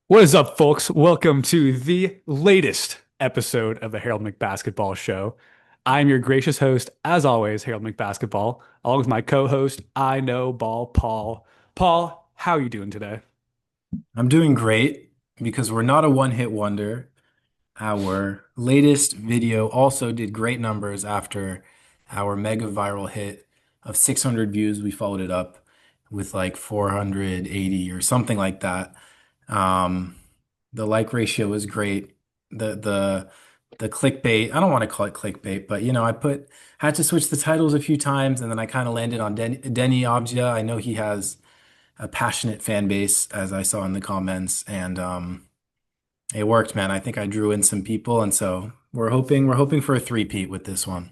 What is up, folks? Welcome to the latest episode of the Harold McBasketball Show. I'm your gracious host, as always, Harold McBasketball, along with my co-host, I Know Ball Paul. Paul, how are you doing today? I'm doing great because we're not a one-hit wonder. Our latest video also did great numbers after our mega viral hit of 600 views. We followed it up with like 480 or something like that. Um, the like ratio was great. The clickbait, I don't want to call it clickbait, but I had to switch the titles a few times and then I kind of landed on Denny Abdia. I know he has a passionate fan base, as I saw in the comments, and it worked, man. I think I drew in some people, and so we're hoping for a three-peat with this one.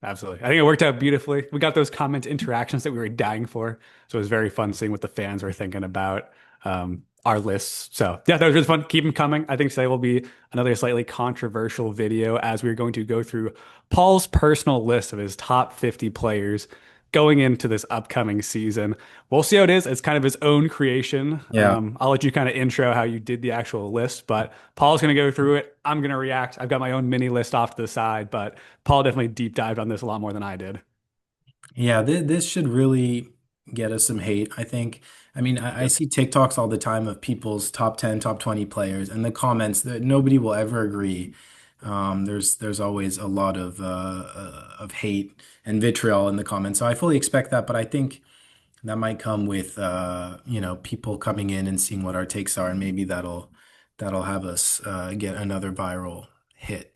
Absolutely. I think it worked out beautifully. We got those comment interactions that we were dying for. So it was very fun seeing what the fans were thinking about our lists. So yeah, that was really fun. Keep them coming. I think today will be another slightly controversial video as we're going to go through Paul's personal list of his top 50 players going into this upcoming season. We'll see how it is. It's kind of his own creation. Yeah. I'll let you kind of intro how you did the actual list, but Paul's going to go through it. I'm going to react. I've got my own mini list off to the side, but Paul definitely deep dived on this a lot more than I did. Yeah, this should really get us some hate, I think. I mean, I Yep. see TikToks all the time of people's top 10, top 20 players, and the comments that nobody will ever agree. There's always a lot of hate and vitriol in the comments. So I fully expect that, but I think that might come with people coming in and seeing what our takes are, and maybe that'll have us get another viral hit.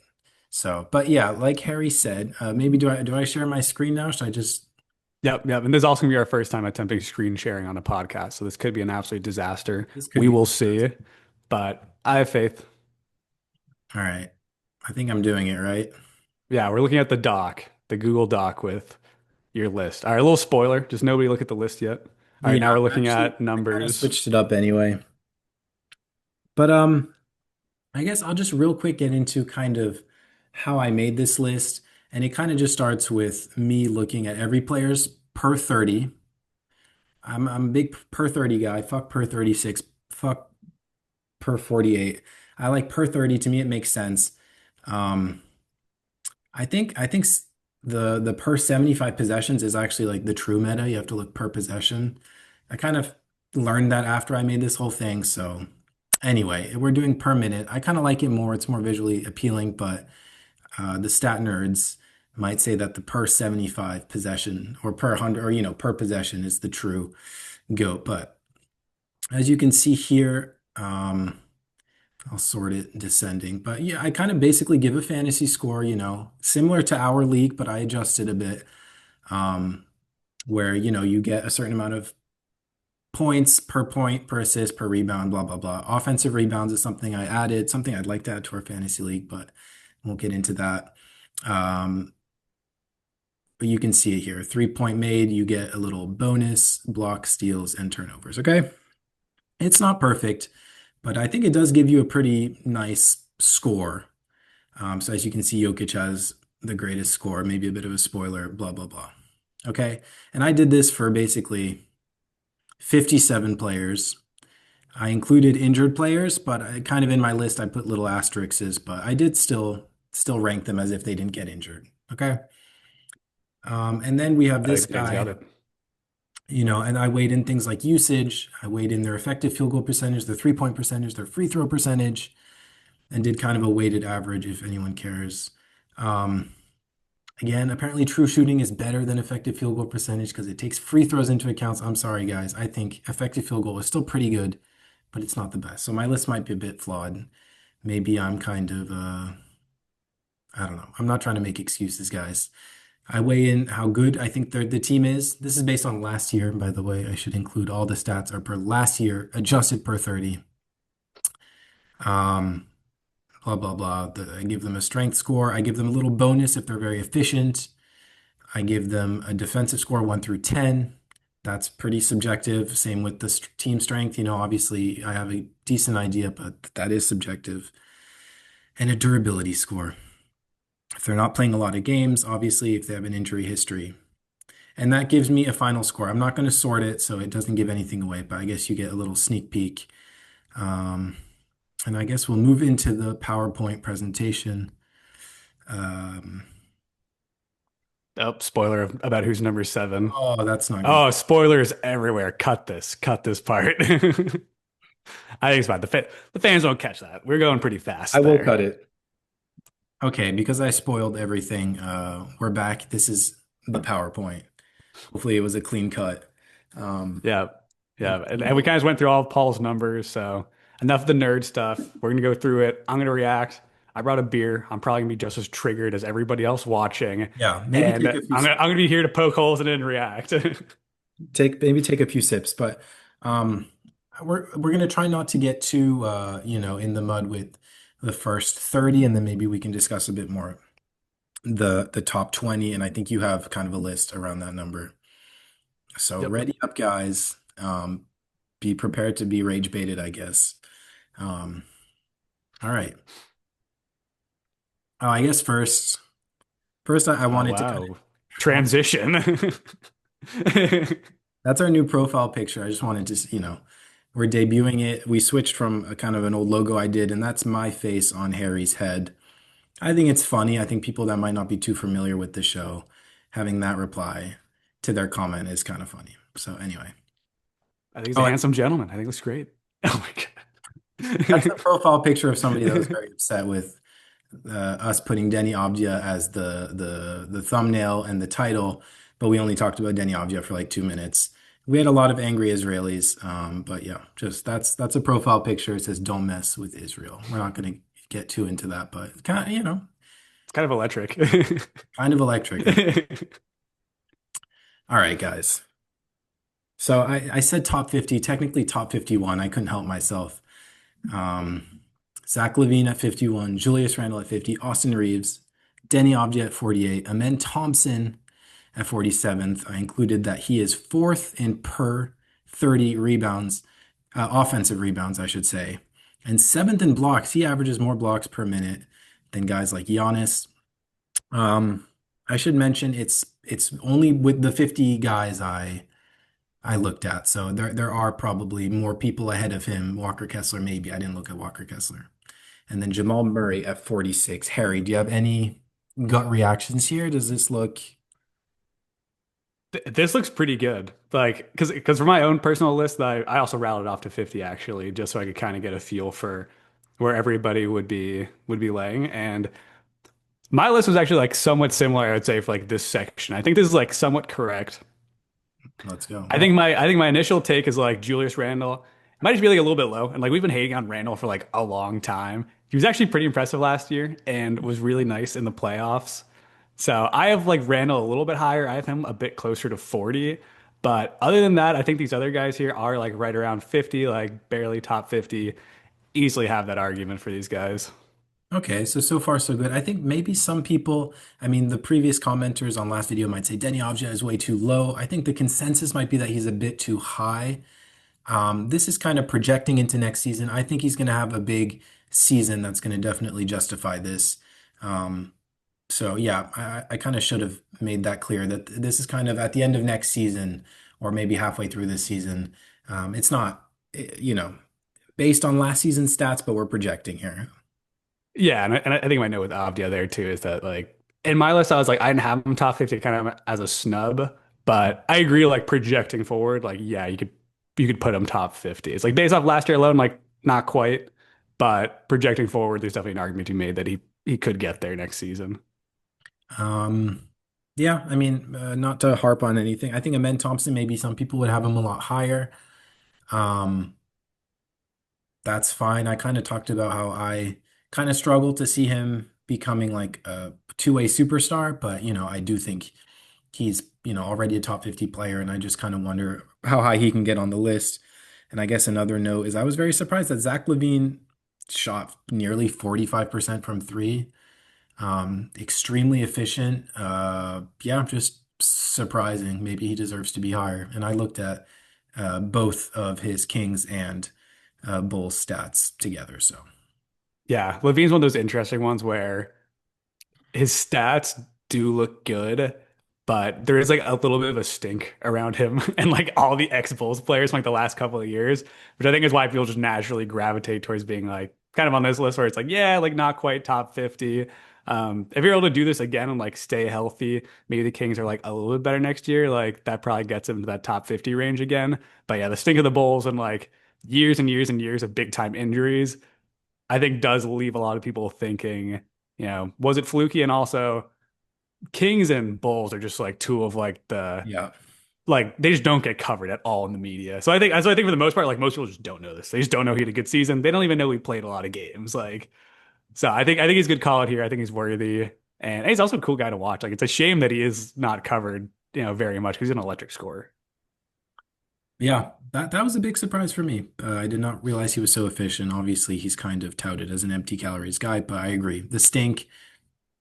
So, but yeah, like Harry said, maybe do I share my screen now? Should I just Yep. Yep. And this is also gonna be our first time attempting screen sharing on a podcast. So this could be an absolute disaster. this could We be will see, but I have faith. all right. I think I'm doing it right. Yeah, we're looking at the doc, the Google Doc with your list. All right, a little spoiler, just nobody look at the list yet. All right, Yeah, now we're looking actually, at I kind of numbers. switched it up anyway. But I guess I'll just real quick get into kind of how I made this list, and it kind of just starts with me looking at every player's per 30. I'm a big per 30 guy. Fuck per 36. Fuck per 48. I like per 30. To me, it makes sense. Um, I think the per 75 possessions is actually like the true meta. You have to look per possession. I kind of learned that after I made this whole thing. So anyway, we're doing per minute. I kind of like it more. It's more visually appealing, but the stat nerds might say that the per 75 possession or per 100 or per possession is the true GOAT. But as you can see here, I'll sort it descending. But yeah, I kind of basically give a fantasy score, similar to our league, but I adjust it a bit, um, where, you get a certain amount of points per point, per assist, per rebound, blah, blah, blah. Offensive rebounds is something I added, something I'd like to add to our fantasy league, but won't get into that. Um, but you can see it here. 3-point made, you get a little bonus, block, steals, and turnovers. Okay. It's not perfect, but I think it does give you a pretty nice score. So as you can see, Jokic has the greatest score, maybe a bit of a spoiler, blah, blah, blah. Okay. And I did this for basically 57 players. I included injured players, but I kind of in my list I put little asterisks, but I did still rank them as if they didn't get injured. Okay. And then we have I this think Dan's got guy, it. and I weighed in things like usage, I weighed in their effective field goal percentage, their 3-point percentage, their free throw percentage, and did kind of a weighted average if anyone cares. Um, Again, apparently true shooting is better than effective field goal percentage because it takes free throws into account. I'm sorry, guys. I think effective field goal is still pretty good, but it's not the best. So my list might be a bit flawed. Maybe I'm kind of, I don't know. I'm not trying to make excuses, guys. I weigh in how good I think the team is. This is based on last year, by the way. I should include all the stats are per last year, adjusted per 30. Um, Blah, blah, blah. I give them a strength score. I give them a little bonus if they're very efficient. I give them a defensive score 1 through 10. That's pretty subjective. Same with the team strength. Obviously, I have a decent idea, but that is subjective. And a durability score. If they're not playing a lot of games, obviously, if they have an injury history. And that gives me a final score. I'm not going to sort it, so it doesn't give anything away, but I guess you get a little sneak peek. Um, and I guess we'll move into the PowerPoint presentation. Um, Oh, spoiler about who's number seven. oh, that's not good. Oh, spoilers everywhere. Cut this. Cut this part. I think it's fine. The fans won't catch that. We're going pretty I fast will there. cut it. Okay, because I spoiled everything, we're back. This is the PowerPoint. Hopefully it was a clean cut. Um, Yeah. let's Yeah. And we see. kind of went through all of Paul's numbers. So enough of the nerd stuff. We're going to go through it. I'm going to react. I brought a beer. I'm probably going to be just as triggered as everybody else watching. Yeah, maybe And take a few I'm gonna be here to poke holes in it and react. take a few sips, but um, we're gonna try not to get too in the mud with the first 30, and then maybe we can discuss a bit more the top 20, and I think you have kind of a list around that number. So Yep. ready up, guys. Be prepared to be rage baited, I guess. Um, all right. Oh, I guess first I Oh, wanted to kind of wow. I want Transition. that's our new profile picture. I just wanted to, we're debuting it. We switched from a kind of an old logo I did, and that's my face on Harry's head. I think it's funny. I think people that might not be too familiar with the show having that reply to their comment is kind of funny. So anyway. I think he's a Oh, handsome gentleman. I think it looks great. Oh my that's the God. profile picture of somebody that was very upset with us putting Denny Avdia as the thumbnail and the title, but we only talked about Denny Avdia for like 2 minutes. We had a lot of angry Israelis, but yeah, just that's a profile picture. It says "Don't mess with Israel." We're not going to get too into that, but kind of It's kind of electric. kind of electric. All right, guys. So I said top 50, technically top 51. I couldn't help myself. Um, Zach LaVine at 51, Julius Randle at 50, Austin Reeves, Denny Avdia at 48, Amen Thompson at 47th. I included that he is fourth in per 30 rebounds, offensive rebounds, I should say, and seventh in blocks. He averages more blocks per minute than guys like Giannis. Um, I should mention it's only with the 50 guys I looked at. So there are probably more people ahead of him. Walker Kessler, maybe. I didn't look at Walker Kessler. And then Jamal Murray at 46. Harry, do you have any gut reactions here? Does this look This looks pretty good. Like, because for my own personal list, I also routed off to 50 actually, just so I could kind of get a feel for where everybody would be laying. And my list was actually like somewhat similar, I would say, for like this section. I think this is like somewhat correct. let's go. I think my initial take is like Julius Randle might just be like a little bit low, and like we've been hating on Randle for like a long time. He was actually pretty impressive last year and was really nice in the playoffs. So I have like Randle a little bit higher. I have him a bit closer to 40. But other than that, I think these other guys here are like right around 50, like barely top 50. Easily have that argument for these guys. Okay, so far so good. I think maybe some people, I mean, the previous commenters on last video might say Denny Avdia is way too low. I think the consensus might be that he's a bit too high. This is kind of projecting into next season. I think he's going to have a big season that's going to definitely justify this. Um, So yeah, I kind of should have made that clear that this is kind of at the end of next season or maybe halfway through this season. It's not, based on last season's stats, but we're projecting here. Yeah, and I think my note with Avdia there too is that like in my list I was like I didn't have him top 50 kind of as a snub, but I agree like projecting forward, like yeah, you could put him top 50. It's like based off last year alone, like not quite, but projecting forward, there's definitely an argument to be made that he could get there next season. Um, yeah, I mean, not to harp on anything. I think Amen Thompson, maybe some people would have him a lot higher. Um, that's fine. I kind of talked about how I kind of struggle to see him becoming like a two-way superstar, but I do think he's, already a top 50 player, and I just kind of wonder how high he can get on the list. And I guess another note is I was very surprised that Zach LaVine shot nearly 45% from three. Extremely efficient. Yeah, just surprising. Maybe he deserves to be higher. And I looked at both of his Kings and Bulls stats together. So Yeah, Levine's one of those interesting ones where his stats do look good, but there is like a little bit of a stink around him and like all the ex-Bulls players from like the last couple of years, which I think is why people just naturally gravitate towards being like kind of on this list where it's like, yeah, like not quite top 50. If you're able to do this again and like stay healthy, maybe the Kings are like a little bit better next year. Like that probably gets them to that top 50 range again. But yeah, the stink of the Bulls and like years and years and years of big time injuries, I think does leave a lot of people thinking, was it fluky? And also, Kings and Bulls are just like two of like Yeah. they just don't get covered at all in the media. So I think for the most part, like most people just don't know this. They just don't know he had a good season. They don't even know he played a lot of games. So I think he's a good call out here. I think he's worthy. And he's also a cool guy to watch. Like it's a shame that he is not covered, very much because he's an electric scorer. Yeah, that was a big surprise for me. I did not realize he was so efficient. Obviously, he's kind of touted as an empty calories guy, but I agree. The stink,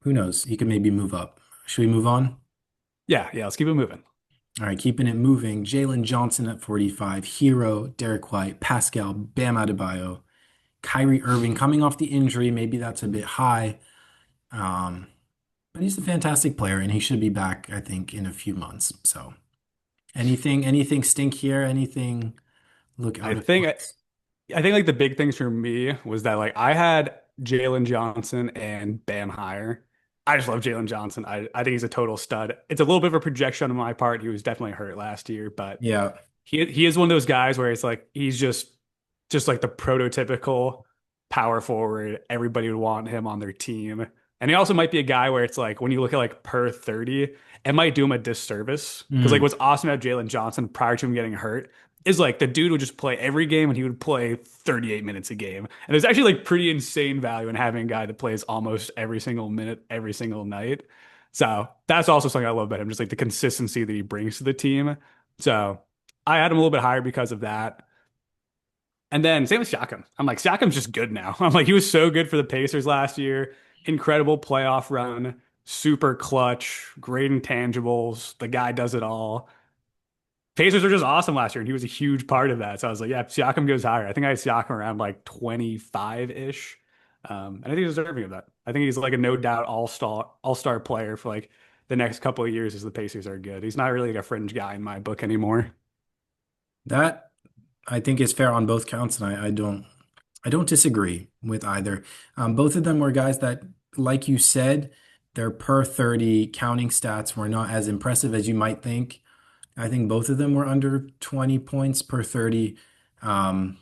who knows? He could maybe move up. Should we move on? Yeah, yeah, let's keep it moving. All right, keeping it moving. Jalen Johnson at 45, Hero, Derek White, Pascal, Bam Adebayo, Kyrie Irving coming off the injury. Maybe that's a bit high. Um, but he's a fantastic player and he should be back, I think, in a few months. So anything stink here? Anything look I out of think place? I think like the big things for me was that like I had Jalen Johnson and Bam higher. I just love Jalen Johnson. I think he's a total stud. It's a little bit of a projection on my part. He was definitely hurt last year, but Yeah. he is one of those guys where it's like he's just like the prototypical power forward. Everybody would want him on their team. And he also might be a guy where it's like when you look at like per 30, it might do him a disservice. Because like Mm, what's awesome about Jalen Johnson prior to him getting hurt is like the dude would just play every game and he would play 38 minutes a game. And there's actually like pretty insane value in having a guy that plays almost every single minute, every single night. So that's also something I love about him, just like the consistency that he brings to the team. So I had him a little bit higher because of that. And then same with Siakam. I'm like, Siakam's just good now. I'm like, he was so good for the Pacers last year. Incredible playoff run, super clutch, great intangibles. The guy does it all. Pacers are just awesome last year, and he was a huge part of that. So I was like, yeah, Siakam goes higher. I think I had Siakam around like 25-ish. And I think he's deserving of that. I think he's like a no doubt all-star player for like the next couple of years as the Pacers are good. He's not really like a fringe guy in my book anymore. that I think is fair on both counts, and I don't disagree with either. Both of them were guys that, like you said, their per 30 counting stats were not as impressive as you might think. I think both of them were under 20 points per 30. Um,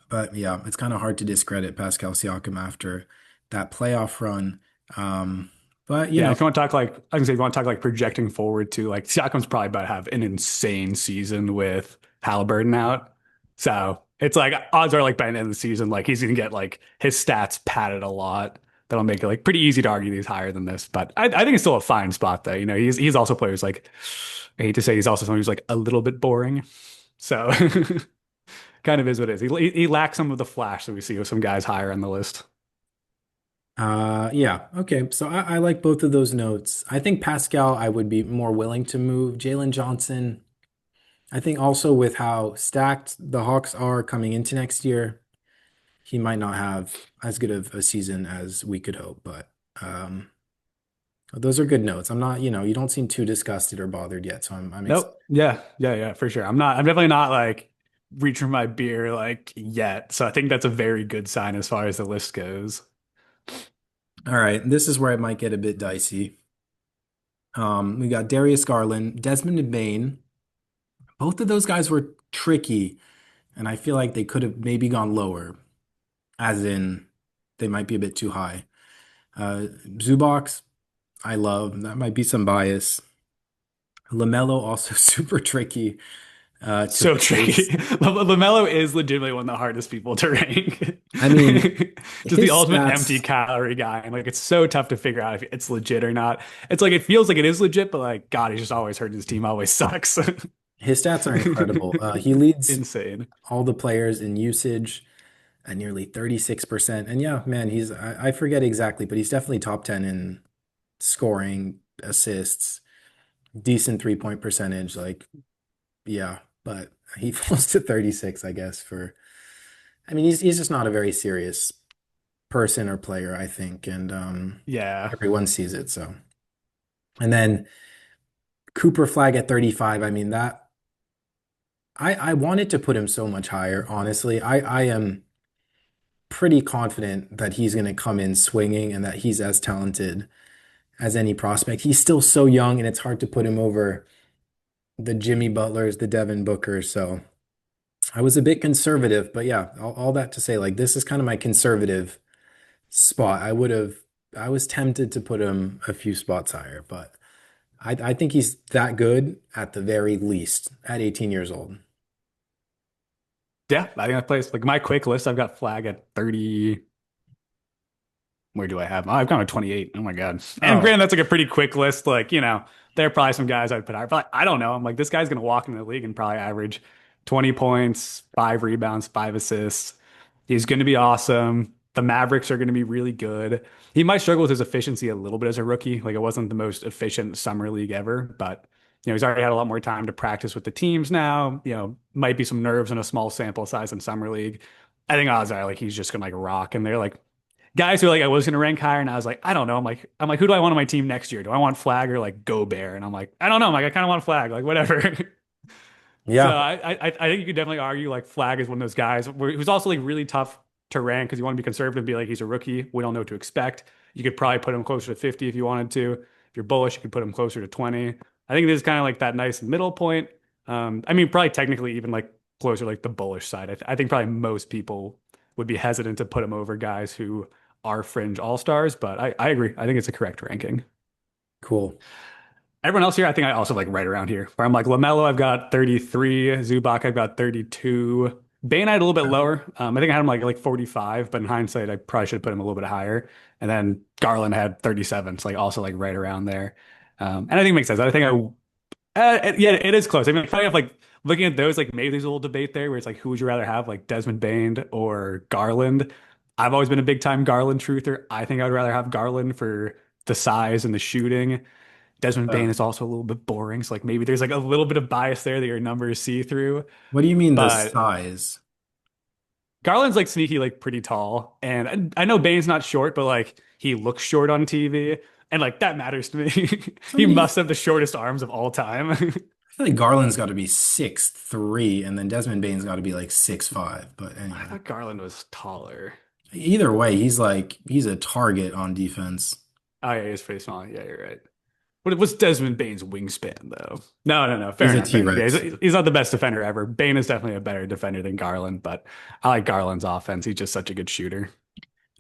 but yeah, it's kind of hard to discredit Pascal Siakam after that playoff run. Um, but Yeah, if you want to talk like I can say if you want to talk like projecting forward to like Siakam's probably about to have an insane season with Halliburton out. So it's like odds are like by the end of the season, like he's gonna get like his stats padded a lot. That'll make it like pretty easy to argue that he's higher than this. But I think it's still a fine spot though. He's also players like I hate to say he's also someone who's like a little bit boring. So kind of is what it is. He lacks some of the flash that we see with some guys higher on the list. yeah, okay. So I like both of those notes. I think Pascal, I would be more willing to move. Jalen Johnson, I think also with how stacked the Hawks are coming into next year, he might not have as good of a season as we could hope. But those are good notes. I'm not, you don't seem too disgusted or bothered yet, so I'm excited. Nope. Yeah. Yeah. Yeah. For sure. I'm definitely not like reaching for my beer like yet. So I think that's a very good sign as far as the list goes. All right, this is where it might get a bit dicey. We got Darius Garland, Desmond Bane. Both of those guys were tricky, and I feel like they could have maybe gone lower, as in they might be a bit too high. Zubox, I love. That might be some bias. LaMelo also super tricky to So tricky. place. LaMelo is legitimately one of the hardest people to rank. I mean, Just the his ultimate empty stats, calorie guy. And like it's so tough to figure out if it's legit or not. It's like it feels like it is legit, but like God, he's just always hurt. His team always sucks. his stats are incredible. He leads Insane. all the players in usage at nearly 36%. And yeah, man, I forget exactly, but he's definitely top 10 in scoring, assists, decent 3-point percentage. Like, yeah, but he falls to 36, I guess, I mean, he's just not a very serious person or player, I think, and Yeah. everyone sees it. So, and then Cooper Flag at 35. I mean, that I wanted to put him so much higher, honestly. I am pretty confident that he's going to come in swinging and that he's as talented as any prospect. He's still so young, and it's hard to put him over the Jimmy Butlers, the Devin Bookers. So I was a bit conservative, but yeah, all that to say, like, this is kind of my conservative spot. I was tempted to put him a few spots higher, but I think he's that good at the very least at 18 years old. Yeah, I think I placed like my quick list. I've got Flag at 30. Where do I have? Oh, I've gone to 28. Oh my God. And Oh, granted, that's like a pretty quick list. Like, there are probably some guys I'd put higher, but I don't know. I'm like, this guy's going to walk into the league and probably average 20 points, 5 rebounds, 5 assists. He's going to be awesome. The Mavericks are going to be really good. He might struggle with his efficiency a little bit as a rookie. Like, it wasn't the most efficient summer league ever, but he's already had a lot more time to practice with the teams now. Might be some nerves in a small sample size in summer league. I think odds are like he's just gonna like rock, and they're like guys who are like I was gonna rank higher, and I was like, I don't know. I'm like, who do I want on my team next year? Do I want Flag or like Gobert? And I'm like, I don't know. I'm like, I kind of want Flag, like whatever. So yeah. I think you could definitely argue like Flag is one of those guys who's also like really tough to rank because you want to be conservative and be like he's a rookie. We don't know what to expect. You could probably put him closer to 50 if you wanted to. If you're bullish, you could put him closer to 20. I think this is kind of like that nice middle point. I mean, probably technically even like closer like the bullish side. I think probably most people would be hesitant to put him over guys who are fringe all stars, but I agree. I think it's a correct ranking. Cool. Everyone else here, I think I also like right around here. Where I'm like LaMelo, I've got 33. Zubac, I've got 32. Bane, I had a little bit lower. I think I had him like 45, but in hindsight, I probably should have put him a little bit higher. And then Garland had 37, so like also like right around there. And I think it makes sense. I think yeah, it is close. I mean, funny enough, like looking at those, like maybe there's a little debate there where it's like, who would you rather have, like Desmond Bane or Garland? I've always been a big time Garland truther. I think I'd rather have Garland for the size and the shooting. Desmond Uh, Bane is also a little bit boring. So like maybe there's like a little bit of bias there that your numbers see through. what do you mean the But size? Garland's like sneaky, like pretty tall. And I know Bane's not short, but like he looks short on TV. And like that matters to me. I feel He like must have the shortest arms of all time. I feel like Garland's got to be 6'3", and then Desmond Bane's got to be like 6'5". But I anyway, thought Garland was taller. either way, he's a target on defense. Oh yeah, he's pretty small. Yeah, you're right. What's Desmond Bane's wingspan though? No, no, no. Fair He's a enough. Fair enough. Yeah, T-Rex. he's not the best defender ever. Bane is definitely a better defender than Garland, but I like Garland's offense. He's just such a good shooter.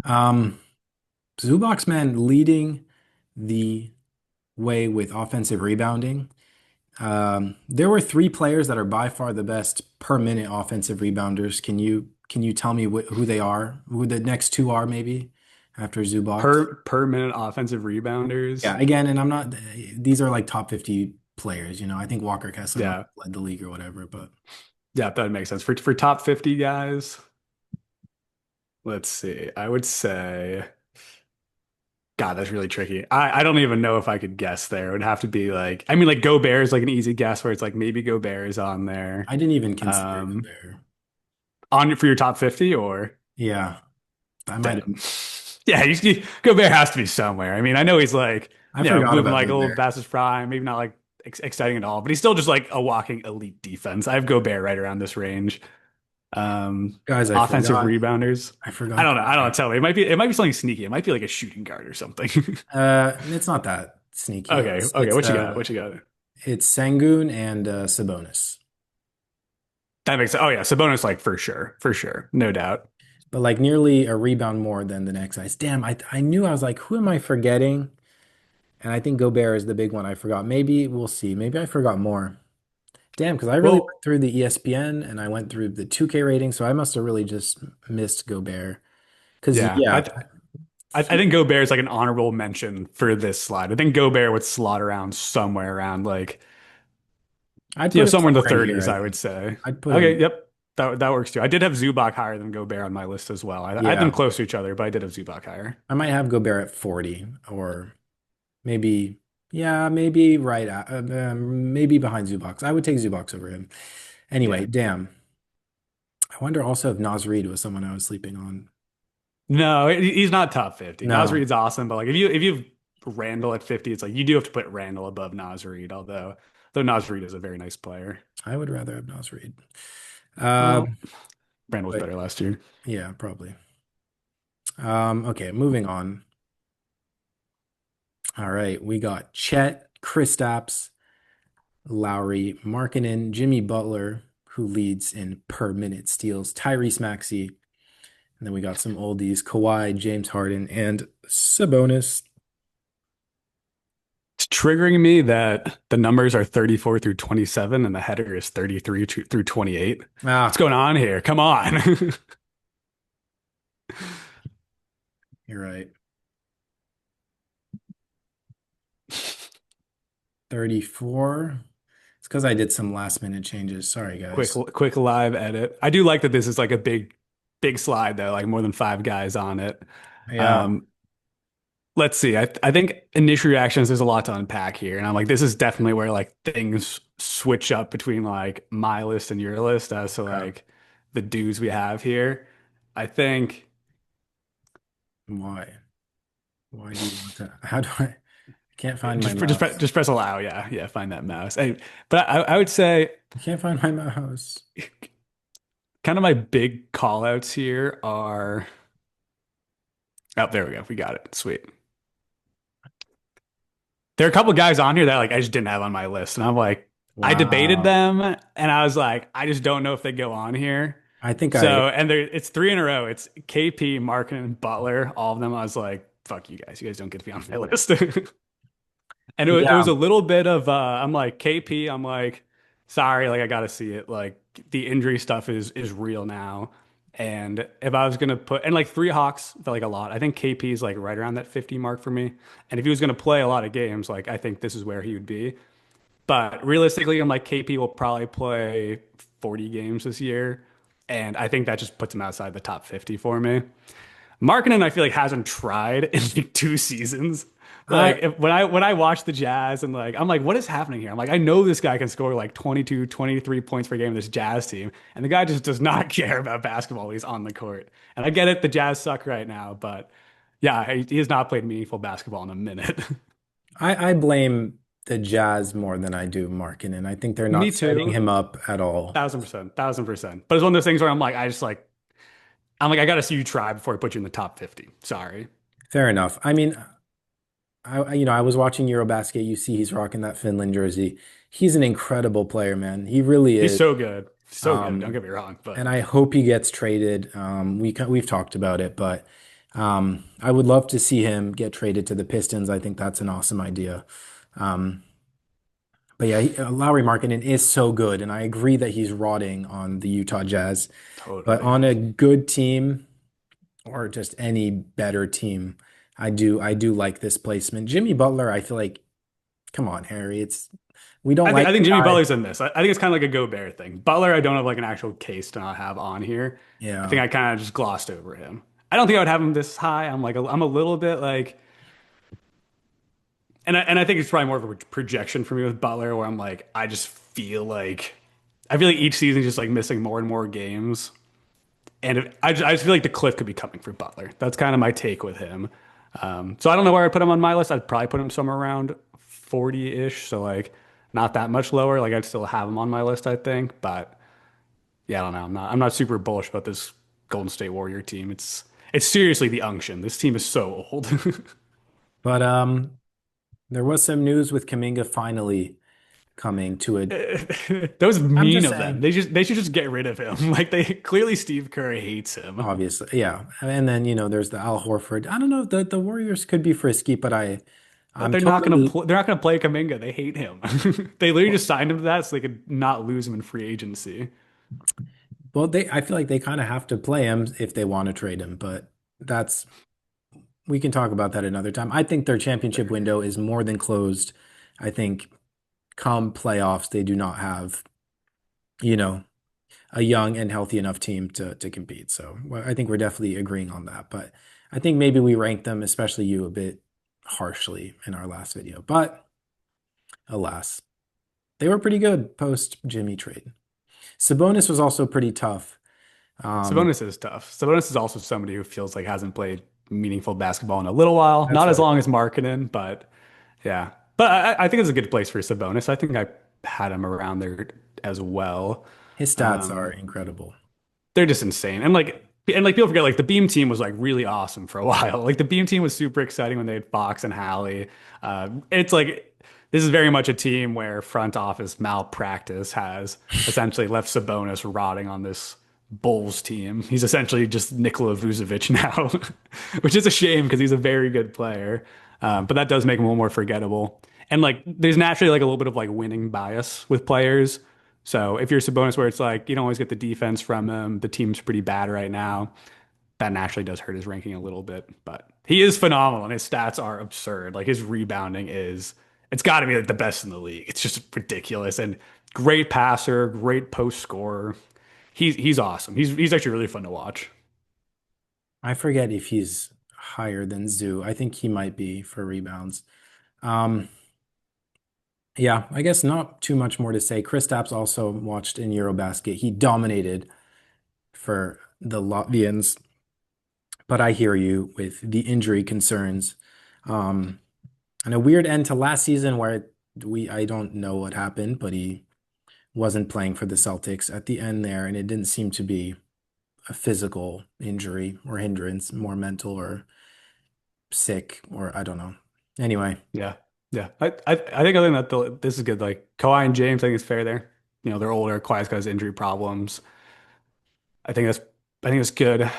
Um, Zubac's man leading the way with offensive rebounding. There were three players that are by far the best per minute offensive rebounders. Can you tell me who they are? Who the next two are maybe after Zubac? Per minute offensive rebounders. Yeah, again, and I'm not. These are like top 50 players. I think Walker Kessler might Yeah. have led the league or whatever, but Yeah, that makes sense. For top 50 guys, let's see. I would say God, that's really tricky. I don't even know if I could guess there. It would have to be like I mean like Gobert is like an easy guess where it's like maybe Gobert is on there. I didn't even consider Um Gobert. on for your top 50 or Yeah, I might have. damn. Yeah, Gobert has to be somewhere. I mean, I know he's like, I forgot moving about like a little Gobert. past his prime, maybe not like exciting at all, but he's still just like a walking elite defense. I have Gobert right around this range. Um, Guys, I Offensive forgot. rebounders. I I forgot don't know. I don't know. Gobert. Tell me. It might be something sneaky. It might be like a shooting guard or something. It's not that sneaky. Okay. Okay. What you got? What you got? It's Sengun and Sabonis. That makes sense. Oh yeah, Sabonis like for sure. For sure. No doubt. But like nearly a rebound more than the next guys. Damn, I knew I was like, who am I forgetting? And I think Gobert is the big one I forgot. Maybe we'll see. Maybe I forgot more. Damn, because I really went Well, through the ESPN and I went through the 2K rating, so I must have really just missed Gobert. Because yeah. yeah, I think Gobert is like an honorable mention for this slide. I think Gobert would slot around somewhere around like I'd put him somewhere in the somewhere in here, 30s, I I would think. say. I'd put him, Okay, yep. That works too. I did have Zubac higher than Gobert on my list as well. I had them yeah. close to each other, but I did have Zubac higher. I might have Gobert at 40 or maybe, yeah, maybe right at, maybe behind Zubac. I would take Zubac over him. Yeah. Anyway, damn. I wonder also if Naz Reid was someone I was sleeping on. No, he's not top 50. Nas No. Reed's awesome, but like if you Randall at 50, it's like you do have to put Randall above Naz Reid, although Naz Reid is a very nice player. I would rather have Nas Reed. Well, Um, Randall was but better last year. yeah, probably. Okay, moving on. All right, we got Chet, Kristaps, Lowry, Markkanen, Jimmy Butler, who leads in per minute steals, Tyrese Maxey, and then we got some oldies, Kawhi, James Harden, and Sabonis. It's triggering me that the numbers are 34 through 27 and the header is 33 through 28. What's Ah, going on here? Come on. you're right. 34. It's because I did some last minute changes. Sorry, guys. Quick live edit. I do like that this is like a big slide though, like more than five guys on it. Yeah, Um, let's see. I think initial reactions, there's a lot to unpack here. And I'm like, this is definitely where like things switch up between like my list and your list as to okay. like the dudes we have here. I think Why? Why do you want to? How do I can't find my just mouse. just press allow. Yeah, yeah, find that mouse. But I would say I can't find my mouse. kind of my big call outs here are, oh, there we go. We got it. Sweet. There are a couple guys on here that like I just didn't have on my list, and I'm like, I debated Wow. them, and I was like, I just don't know if they go on here. I think I, So, and there, it's three in a row. It's KP, Markin, and Butler. All of them. I was like, fuck you guys. You guys don't get to be on my list. And it was yeah, a little bit of I'm like KP, I'm like, sorry, like I gotta see it. Like the injury stuff is real now. And if I was gonna put and like three Hawks felt like a lot. I think KP is like right around that 50 mark for me. And if he was gonna play a lot of games, like I think this is where he would be. But realistically, I'm like KP will probably play 40 games this year. And I think that just puts him outside the top 50 for me. Markkanen, I feel like hasn't tried in like 2 seasons. I, Like when I watch the Jazz and like I'm like, what is happening here? I'm like, I know this guy can score like 22, 23 points per game in this Jazz team, and the guy just does not care about basketball when he's on the court. And I get it, the Jazz suck right now, but yeah, he has not played meaningful basketball in a minute. I blame the Jazz more than I do Markkanen. I think they're Me not setting too, him up at all. 1000%, 1000%. But it's one of those things where I'm like, I gotta see you try before I put you in the top 50. Sorry. Fair enough. I mean, I was watching Eurobasket. You see, he's rocking that Finland jersey. He's an incredible player, man. He really He's is. so good. So good. Don't Um, get me wrong, but and I hope he gets traded. We've talked about it, but I would love to see him get traded to the Pistons. I think that's an awesome idea. Um, but yeah, Lowry Markkanen is so good, and I agree that he's rotting on the Utah Jazz. But totally. on a good team or just any better team, I do like this placement. Jimmy Butler, I feel like, come on, Harry, it's we don't like I the think Jimmy guy. Butler's in this. I think it's kind of like a Gobert thing. Butler, I don't have like an actual case to not have on here. I Yeah. think I kind of just glossed over him. I don't think I would have him this high. I'm a little bit like, and I think it's probably more of a projection for me with Butler, where I'm like, I feel like each season is just like missing more and more games, and I just feel like the cliff could be coming for Butler. That's kind of my take with him. So I don't know where I put him on my list. I'd probably put him somewhere around 40-ish, so like not that much lower. Like I'd still have him on my list, I think, but yeah, I don't know. I'm not super bullish about this Golden State Warrior team. It's seriously the unction. This team is so old. But there was some news with Kaminga finally coming to a. That was I'm mean just of them. saying, They should just get rid of him. Like they clearly Steve Kerr hates him. obviously, yeah. And then there's the Al Horford. I don't know. The Warriors could be frisky, but But I'm totally. they're not gonna play Kaminga. They hate him. They literally just signed him to that so they could not lose him in free agency. Well, I feel like they kind of have to play him if they want to trade him, but that's we can talk about that another time. I think their championship Fair. window is more than closed. I think come playoffs, they do not have, you know, a young and healthy enough team to compete. So well, I think we're definitely agreeing on that. But I think maybe we ranked them, especially you, a bit harshly in our last video. But alas, they were pretty good post Jimmy trade. Sabonis was also pretty tough. Um, Sabonis is tough. Sabonis is also somebody who feels like hasn't played meaningful basketball in a little while. That's Not as right. long as Markkinen, but yeah. But I think it's a good place for Sabonis. I think I had him around there as well. His stats are Um, incredible. they're just insane. And like people forget like the Beam team was like really awesome for a while. Like the Beam team was super exciting when they had Fox and Hallie. It's like this is very much a team where front office malpractice has essentially left Sabonis rotting on this Bulls team. He's essentially just Nikola Vucevic now, which is a shame because he's a very good player. But that does make him a little more forgettable. And like there's naturally like a little bit of like winning bias with players. So if you're Sabonis, where it's like you don't always get the defense from him, the team's pretty bad right now. That naturally does hurt his ranking a little bit, but he is phenomenal and his stats are absurd. Like his rebounding it's got to be like the best in the league. It's just ridiculous and great passer, great post scorer. He's awesome. He's actually really fun to watch. I forget if he's higher than Zoo. I think he might be for rebounds. Um, yeah, I guess not too much more to say. Kristaps also watched in Eurobasket. He dominated for the Latvians, but I hear you with the injury concerns. Um, and a weird end to last season where I don't know what happened, but he wasn't playing for the Celtics at the end there, and it didn't seem to be a physical injury or hindrance, more mental or sick or I don't know. Anyway, Yeah, yeah. I think other than that, this is good. Like Kawhi and James, I think it's fair there. You know, they're older. Kawhi's got his injury problems. I think that's I think it's good.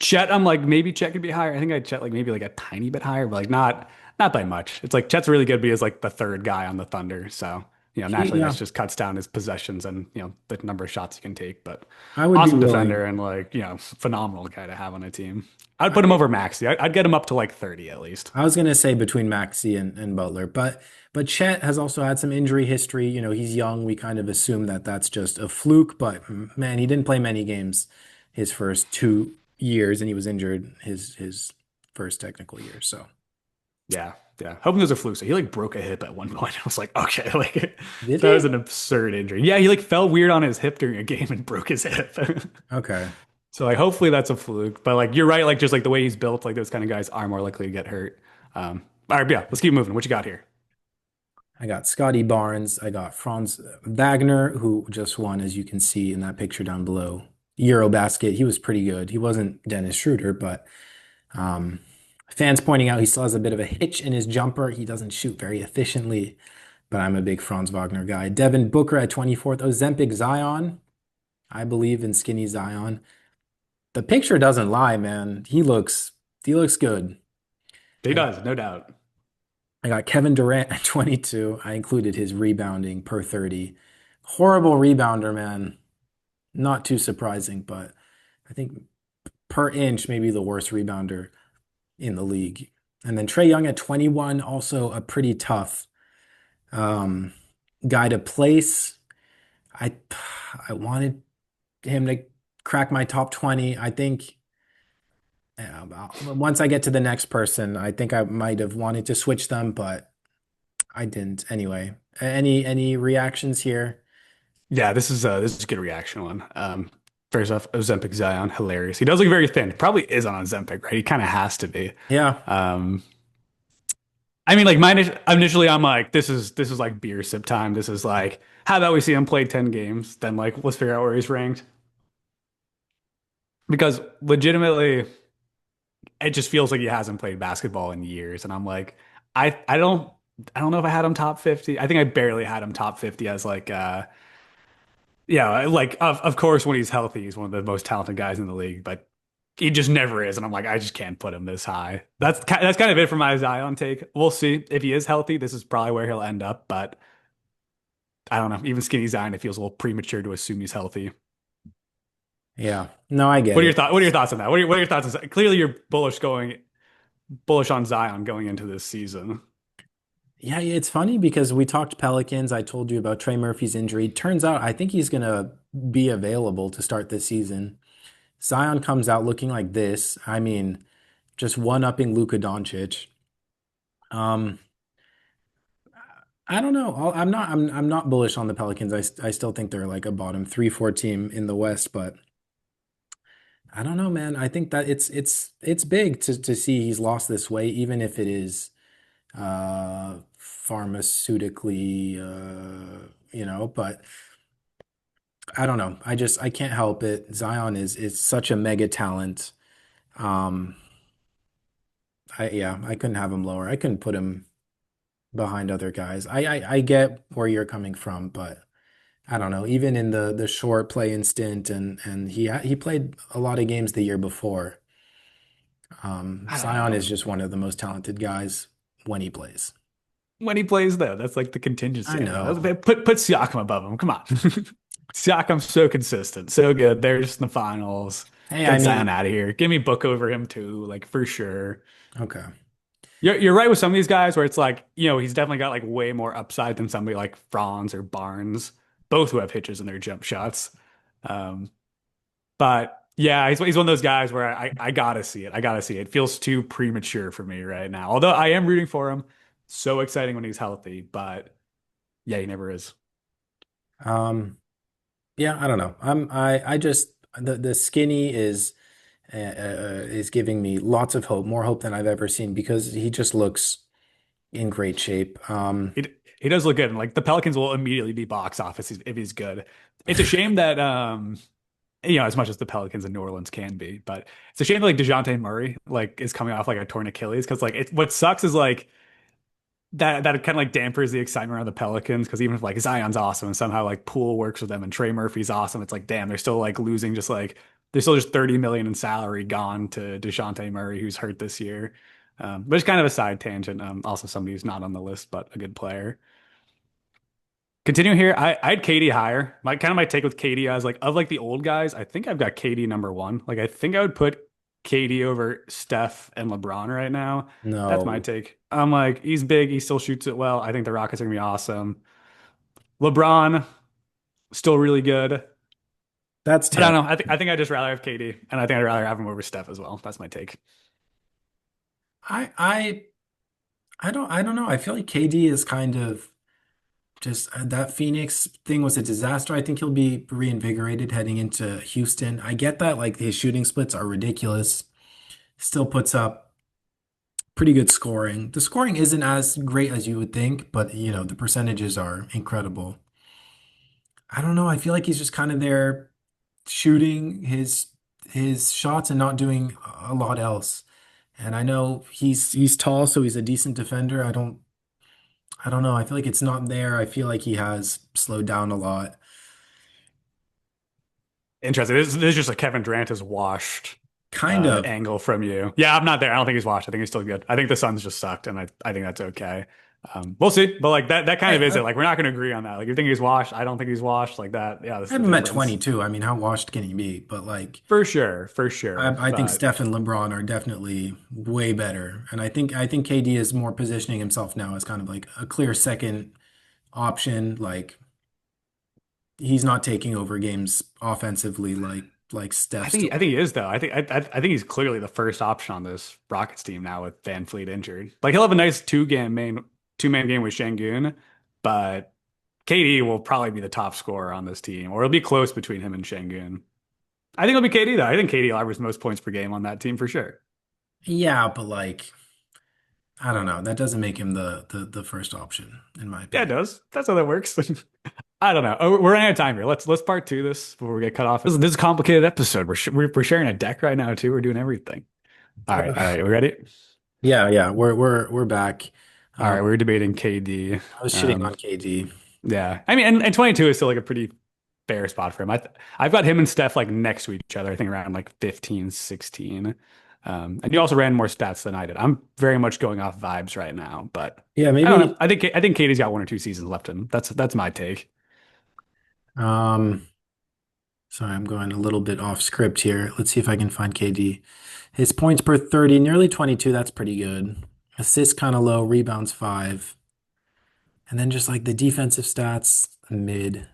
Chet, I'm like maybe Chet could be higher. I think I'd Chet like maybe like a tiny bit higher, but like not by much. It's like Chet's really good, but he's like the third guy on the Thunder. So, naturally yeah, that's just cuts down his possessions and, the number of shots he can take. But I would be awesome willing. defender and like, phenomenal guy to have on a team. I'd put him I over Maxey. I'd get him up to like 30 at least. I was gonna say between Maxey and Butler, but Chet has also had some injury history. You know, he's young. We kind of assume that that's just a fluke, but man, he didn't play many games his first 2 years, and he was injured his first technical year. So Yeah. Yeah. Hoping there's a fluke. So he like broke a hip at one point. I was like, okay, like did that was he? an absurd injury. Yeah, he like fell weird on his hip during a game and broke his hip. Okay, So like hopefully that's a fluke. But like you're right, like just like the way he's built, like those kind of guys are more likely to get hurt. All right, yeah, let's keep moving. What you got here? I got Scotty Barnes. I got Franz Wagner, who just won, as you can see in that picture down below. Eurobasket. He was pretty good. He wasn't Dennis Schroeder, but Um, fans pointing out he still has a bit of a hitch in his jumper. He doesn't shoot very efficiently, but I'm a big Franz Wagner guy. Devin Booker at 24th. Ozempic Zion. I believe in skinny Zion. The picture doesn't lie, man. He looks good. He I, does, no doubt. I got Kevin Durant at 22. I included his rebounding per 30. Horrible rebounder, man. Not too surprising, but I think per inch, maybe the worst rebounder in the league. And then Trey Young at 21, also a pretty tough um, guy to place. I I wanted him to crack my top 20. I think once I get to the next person, I think I might have wanted to switch them, but I didn't. Anyway, any reactions here? Yeah, this is a good reaction one. First off, Ozempic Zion, hilarious. He does look very thin. Probably is on Ozempic, right? He kind of has to be. Yeah. Um, I mean, like initially, I'm like, this is like beer sip time. This is like, how about we see him play 10 games? Then like, let's figure out where he's ranked. Because legitimately, it just feels like he hasn't played basketball in years. And I'm like, I don't know if I had him top 50. I think I barely had him top 50 as like yeah, like of course when he's healthy, he's one of the most talented guys in the league, but he just never is. And I'm like, I just can't put him this high. That's kind of it for my Zion take. We'll see if he is healthy. This is probably where he'll end up, but I don't know. Even skinny Zion, it feels a little premature to assume he's healthy. Yeah. No, I get What are your it. thoughts? What are your thoughts on that? What are your thoughts on Zion? Clearly, you're bullish on Zion going into this season. Yeah, it's funny because we talked Pelicans. I told you about Trey Murphy's injury. Turns out I think he's gonna be available to start this season. Zion comes out looking like this. I mean, just one-upping Luka Doncic. Um, I don't know. I'm not bullish on the Pelicans. I still think they're like a bottom 3, 4 team in the West, but I don't know, man. I think that it's big to see he's lost this weight, even if it is pharmaceutically but I don't know. I can't help it. Zion is such a mega talent. Um I couldn't have him lower. I couldn't put him behind other guys. I get where you're coming from, but I don't know. Even in the short play in stint, and he played a lot of games the year before. I don't Zion know. is just one of the most talented guys when he plays. When he plays though, that's like the I contingency. I don't know. know. Put Siakam above him. Come on. Siakam's so consistent, so good. They're just in the finals. Hey, I Get Zion mean, out of here. Give me Book over him too, like for sure. okay. You're right with some of these guys where it's like, he's definitely got like way more upside than somebody like Franz or Barnes, both who have hitches in their jump shots. Um, but yeah, he's one of those guys where I gotta see it. I gotta see it. It feels too premature for me right now. Although I am rooting for him. So exciting when he's healthy, but yeah, he never is. Yeah, I don't know. I just the skinny is giving me lots of hope, more hope than I've ever seen because he just looks in great shape. He does look good, and like the Pelicans will immediately be box office if he's good. It's a shame that as much as the Pelicans in New Orleans can be, but it's a shame that like DeJounte Murray like is coming off like a torn Achilles because like what sucks is like that kind of like dampers the excitement around the Pelicans because even if like Zion's awesome and somehow like Poole works with them and Trey Murphy's awesome, it's like damn, they're still like losing just like there's still just 30 million in salary gone to DeJounte Murray who's hurt this year. But it's kind of a side tangent. Also somebody who's not on the list, but a good player. Continuing here, I had KD higher. My take with KD, I was like, of like the old guys, I think I've got KD number one. Like I think I would put KD over Steph and LeBron right now. That's my No, take. I'm like, he's big, he still shoots it well. I think the Rockets are gonna be awesome. LeBron, still really good. that's But I terrible. don't know. I think I'd just rather have KD, and I think I'd rather have him over Steph as well. That's my take. I I I don't know. I feel like KD is kind of just that Phoenix thing was a disaster. I think he'll be reinvigorated heading into Houston. I get that like his shooting splits are ridiculous. Still puts up pretty good scoring. The scoring isn't as great as you would think, but the percentages are incredible. I don't know. I feel like he's just kind of there shooting his shots and not doing a lot else. And I know he's tall, so he's a decent defender. I don't know. I feel like it's not there. I feel like he has slowed down a lot. Interesting. This is just a Kevin Durant is washed Kind of. angle from you. Yeah, I'm not there. I don't think he's washed. I think he's still good. I think the Suns just sucked, and I think that's okay. We'll see. But like that kind I, of is I, it. Like we're not going to agree on that. Like you think he's washed. I don't think he's washed. Like that. Yeah, I that's have the him at difference 22. I mean, how washed can he be? But like, for sure, for sure. I think But Steph and LeBron are definitely way better. And I think KD is more positioning himself now as kind of like a clear second option. Like he's not taking over games offensively like Steph still. I think he is though. I think he's clearly the first option on this Rockets team now with Van Fleet injured. Like he'll have a nice two man game with Şengün, but KD will probably be the top scorer on this team, or it'll be close between him and Şengün. I think it'll be KD though. I think KD will average the most points per game on that team for sure. Yeah, but like I don't know. That doesn't make him the first option, in my Yeah, it opinion. does. That's how that works. I don't know. Oh, we're running out of time here. Let's part two this before we get cut off. This is a complicated episode. We're sharing a deck right now too. We're doing everything. All Uh, right. We ready? yeah. We're back. All right, Um, we're debating KD. I was shitting on Um, KD. yeah, I mean, and 22 is still like a pretty fair spot for him. I've got him and Steph like next to each other. I think around like 15, 16. And you also ran more stats than I did. I'm very much going off vibes right now, but Yeah, I don't know. maybe. I think Katie's got one or two seasons left in him. That's my take. Um, Sorry, I'm going a little bit off script here. Let's see if I can find KD. His points per 30, nearly 22. That's pretty good. Assists kind of low, rebounds 5. And then just like the defensive stats, mid.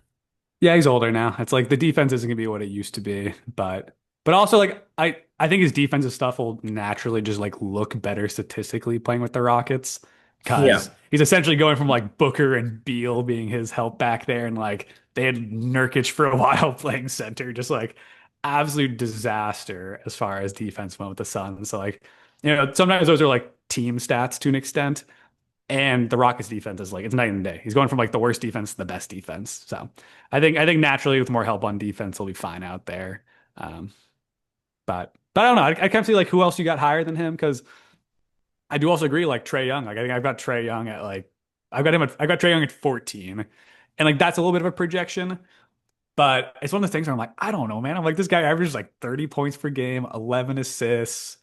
Yeah, he's older now. It's like the defense isn't gonna be what it used to be, but also like I think his defensive stuff will naturally just like look better statistically playing with the Rockets Yeah. because he's essentially going from like Booker and Beal being his help back there and like they had Nurkic for a while playing center, just like absolute disaster as far as defense went with the Suns. So like, sometimes those are like team stats to an extent. And the Rockets defense is like it's night and day. He's going from like the worst defense to the best defense. So I think naturally with more help on defense, he'll be fine out there. Um, but I don't know. I can't see like who else you got higher than him because I do also agree like Trey Young. Like I think I've got Trey Young at like I've got Trey Young at 14, and like that's a little bit of a projection. But it's one of those things where I'm like, I don't know, man. I'm like, this guy averages like 30 points per game, 11 assists,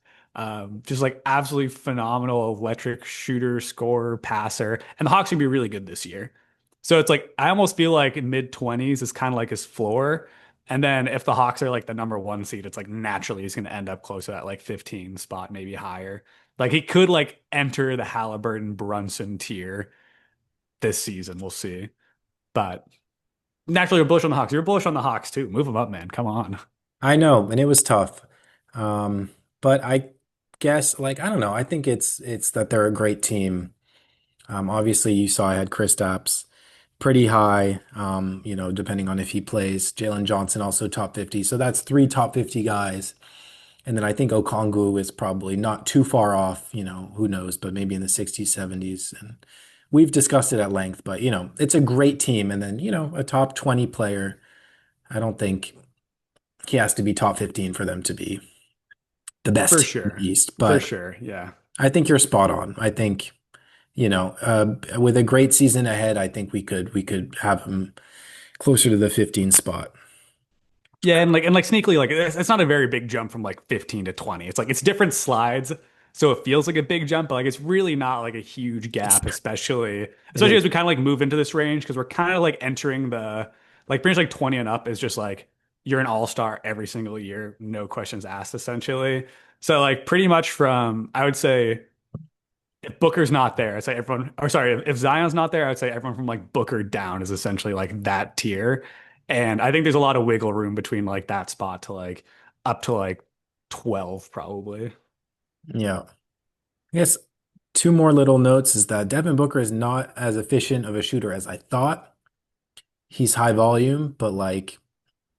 just like absolutely phenomenal electric shooter, scorer, passer. And the Hawks are gonna be really good this year. So it's like, I almost feel like mid 20s is kind of like his floor. And then if the Hawks are like the number one seed, it's like naturally he's gonna end up close to that like 15 spot, maybe higher. Like he could like enter the Halliburton Brunson tier this season. We'll see. But naturally, you're bullish on the Hawks. You're bullish on the Hawks too. Move them up, man. Come on. I know, and it was tough. But I guess like I don't know. I think it's that they're a great team. Obviously you saw I had Kristaps pretty high, depending on if he plays. Jalen Johnson also top 50. So that's three top 50 guys. And then I think Okongwu is probably not too far off, who knows, but maybe in the 60s, 70s. And we've discussed it at length, but it's a great team. And then, a top 20 player, I don't think he has to be top 15 for them to be the best For team in the sure. East. For But sure. Yeah. I think you're spot on. I think, with a great season ahead, I think we could have him closer to the 15 spot. Yeah, and like sneakily, like it's not a very big jump from like 15 to 20. It's like it's different slides, so it feels like a big jump, but like it's really not like a huge It's gap, especially it especially as is we kind of like move into this range because we're kind of like entering the like pretty much like 20 and up is just like you're an all-star every single year, no questions asked, essentially. So like pretty much from I would say if Booker's not there, I'd say everyone, or sorry, if Zion's not there, I'd say everyone from like Booker down is essentially like that tier. And I think there's a lot of wiggle room between like that spot to like up to like 12 probably. yeah. I guess two more little notes is that Devin Booker is not as efficient of a shooter as I thought. He's high volume, but like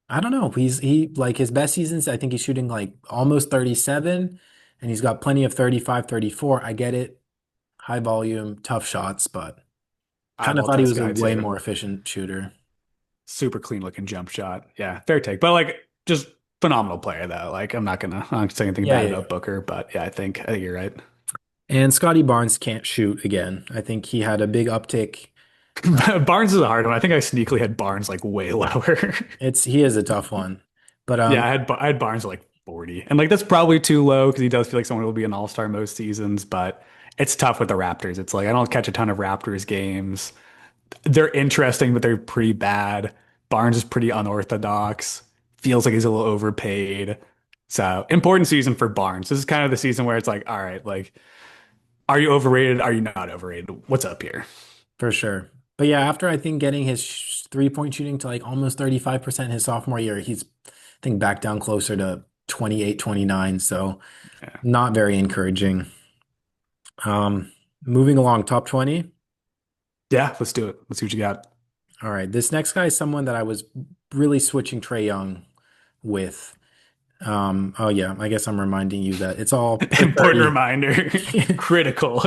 I don't know. He like his best seasons, I think he's shooting like almost 37 and he's got plenty of 35, 34. I get it. High volume, tough shots, but kind of Eyeball thought he test was a guy way too. more efficient shooter. Super clean looking jump shot. Yeah, fair take. But like just phenomenal player though. Like I'm not saying anything Yeah, bad yeah, about yeah. Booker, but yeah, I think you're right. And Scotty Barnes can't shoot again. I think he had a big uptick. Barnes is a hard one. I think I sneakily had Barnes like way lower. He is a tough one. But Yeah, I had Barnes at like 40. And like that's probably too low because he does feel like someone who will be an all-star most seasons, but it's tough with the Raptors. It's like I don't catch a ton of Raptors games. They're interesting, but they're pretty bad. Barnes is pretty unorthodox. Feels like he's a little overpaid. So important season for Barnes. This is kind of the season where it's like, all right, like, are you overrated? Are you not overrated? What's up here? for sure. But yeah, after I think getting his 3-point shooting to like almost 35% his sophomore year, he's I think back down closer to 28, 29. So Yeah. not very encouraging. Moving along, top 20. Yeah, let's do it. Let's see what you got. All right. This next guy is someone that I was really switching Trey Young with. Oh yeah, I guess I'm reminding you that it's all per Important 30. reminder. Critical.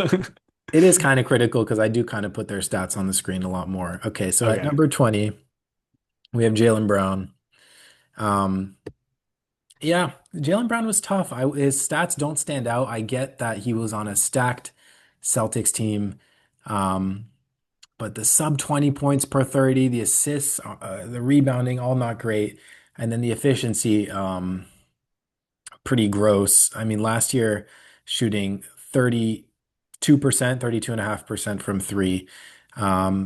It is kind of critical because I do kind of put their stats on the screen a lot more. Okay, so at Okay. number 20, we have Jaylen Brown. Um, yeah, Jaylen Brown was tough. His stats don't stand out. I get that he was on a stacked Celtics team. Um, but the sub 20 points per 30, the assists, the rebounding, all not great. And then the efficiency, pretty gross. I mean, last year shooting 32%, 32.5% from three,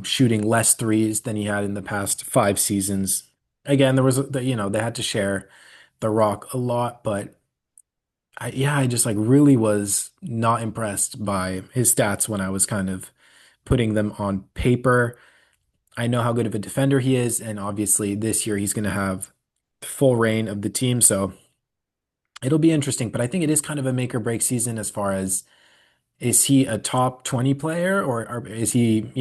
shooting less threes than he had in the past 5 seasons. Again, there was, they had to share the rock a lot, but I just like really was not impressed by his stats when I was kind of putting them on paper. I know how good of a defender he is, and obviously this year he's going to have full reign of the team, so it'll be interesting. But I think it is kind of a make or break season as far as is he a top 20 player or is he,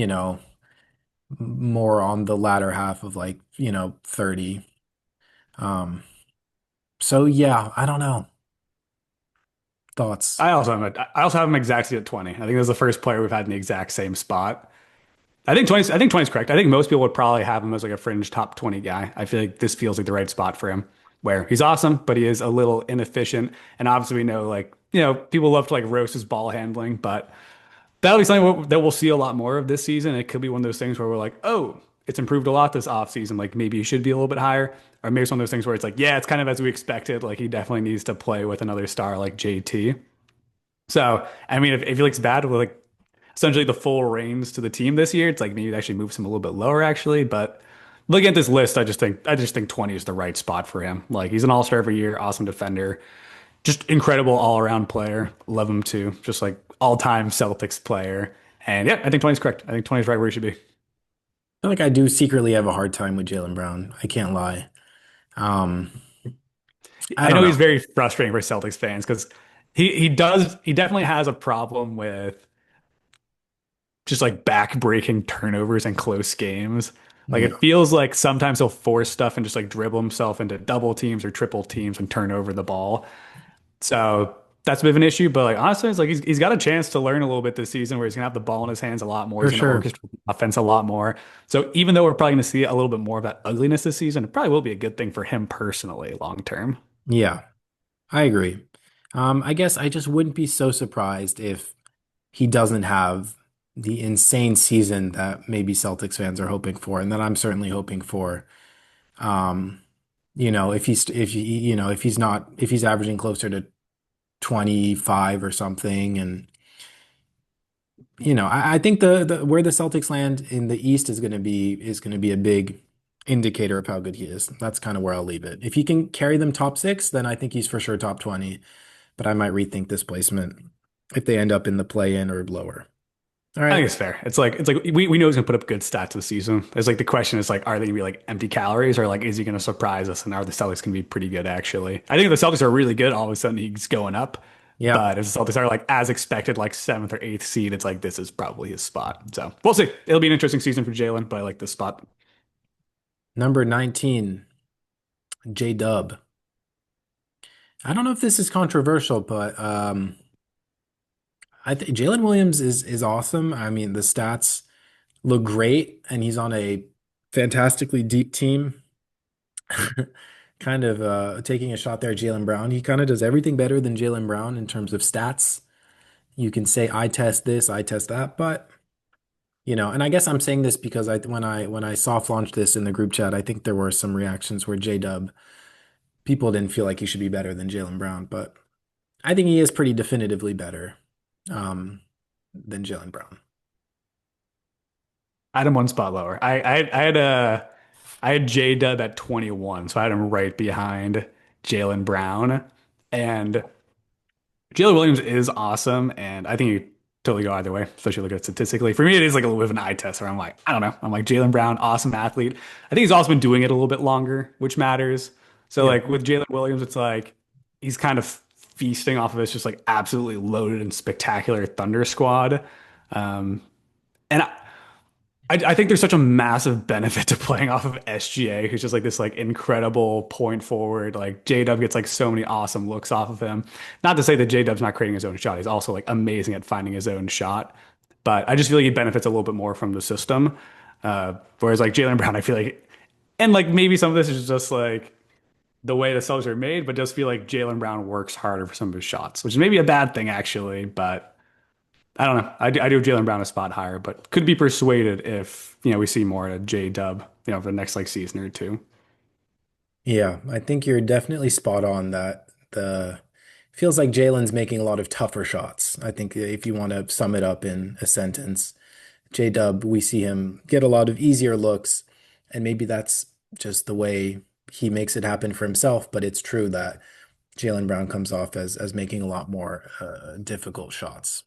more on the latter half of like, 30. Um, So yeah, I don't know. Thoughts? I also have him exactly at 20. I think this is the first player we've had in the exact same spot. I think 20 is correct. I think most people would probably have him as like a fringe top 20 guy. I feel like this feels like the right spot for him, where he's awesome, but he is a little inefficient. And obviously we know like, people love to like roast his ball handling, but that'll be something that we'll see a lot more of this season. It could be one of those things where we're like, oh, it's improved a lot this offseason. Like maybe he should be a little bit higher. Or maybe it's one of those things where it's like, yeah, it's kind of as we expected. Like he definitely needs to play with another star like JT. So, I mean, if he looks bad with like essentially the full reins to the team this year, it's like maybe it actually moves him a little bit lower actually. But looking at this list, I just think 20 is the right spot for him. Like he's an all-star every year, awesome defender, just incredible all-around player. Love him too. Just like all-time Celtics player. And yeah, I think 20 is correct. I think 20 is right where he should be. I feel like I do secretly have a hard time with Jaylen Brown. I can't lie. Um, I I don't know know. he's very frustrating for Celtics fans because he definitely has a problem with just like back-breaking turnovers and close games. Like Yeah, it feels like sometimes he'll force stuff and just like dribble himself into double teams or triple teams and turn over the ball. So that's a bit of an issue. But like honestly, it's like he's got a chance to learn a little bit this season where he's gonna have the ball in his hands a lot more. for He's gonna sure. orchestrate the offense a lot more. So even though we're probably gonna see a little bit more of that ugliness this season, it probably will be a good thing for him personally long term. Yeah, I agree. I guess I just wouldn't be so surprised if he doesn't have the insane season that maybe Celtics fans are hoping for, and that I'm certainly hoping for. Um, if he's not if he's averaging closer to 25 or something, and I think the where the Celtics land in the East is going to be a big indicator of how good he is. That's kind of where I'll leave it. If he can carry them top six, then I think he's for sure top 20. But I might rethink this placement if they end up in the play-in or lower. All I right. think it's fair. It's like we know he's gonna put up good stats this season. It's like the question is like, are they gonna be like empty calories or like is he gonna surprise us and are the Celtics gonna be pretty good actually? I think if the Celtics are really good, all of a sudden he's going up. Yeah. But if the Celtics are like as expected, like seventh or eighth seed, it's like this is probably his spot. So we'll see. It'll be an interesting season for Jalen, but I like this spot. Number 19, J-Dub. I don't know if this is controversial, but I think Jalen Williams is awesome. I mean, the stats look great, and he's on a fantastically deep team. Kind of taking a shot there, Jalen Brown. He kind of does everything better than Jalen Brown in terms of stats. You can say I test this, I test that, but and I guess I'm saying this because when I soft launched this in the group chat, I think there were some reactions where J-Dub people didn't feel like he should be better than Jalen Brown, but I think he is pretty definitively better than Jalen Brown. I had him one spot lower. I had J Dub at 21, so I had him right behind Jalen Brown. And Jalen Williams is awesome, and I think you totally go either way, especially look at it statistically. For me, it is like a little bit of an eye test where I'm like, I don't know. I'm like Jalen Brown, awesome athlete. I think he's also been doing it a little bit longer, which matters. So Yeah. like with Jalen Williams, it's like he's kind of feasting off of this just like absolutely loaded and spectacular Thunder squad. And I think there's such a massive benefit to playing off of SGA, who's just like this like incredible point forward. Like J Dub gets like so many awesome looks off of him. Not to say that J Dub's not creating his own shot. He's also like amazing at finding his own shot. But I just feel like he benefits a little bit more from the system. Whereas like Jalen Brown, I feel like, and like maybe some of this is just like the way the Celtics are made, but just feel like Jalen Brown works harder for some of his shots, which is maybe a bad thing actually. But I don't know. I do Jalen Brown a spot higher, but could be persuaded if we see more at J Dub for the next like season or two. Yeah, I think you're definitely spot on that the feels like Jalen's making a lot of tougher shots. I think if you want to sum it up in a sentence, J-Dub, we see him get a lot of easier looks, and maybe that's just the way he makes it happen for himself, but it's true that Jalen Brown comes off as making a lot more difficult shots.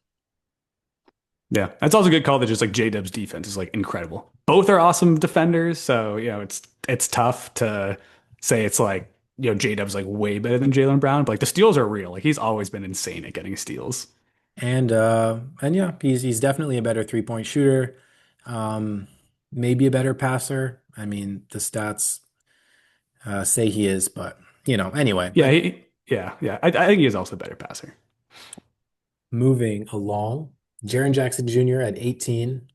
Yeah, that's also a good call that just like J Dub's defense is like incredible. Both are awesome defenders, so it's tough to say it's like J Dub's like way better than Jalen Brown, but like the steals are real. Like he's always been insane at getting steals. And yeah, he's definitely a better three-point shooter. Um, Maybe a better passer. I mean, the stats say he is, but Anyway, Yeah, yeah. I think he is also a better passer. moving along, Jaren Jackson Jr. at 18.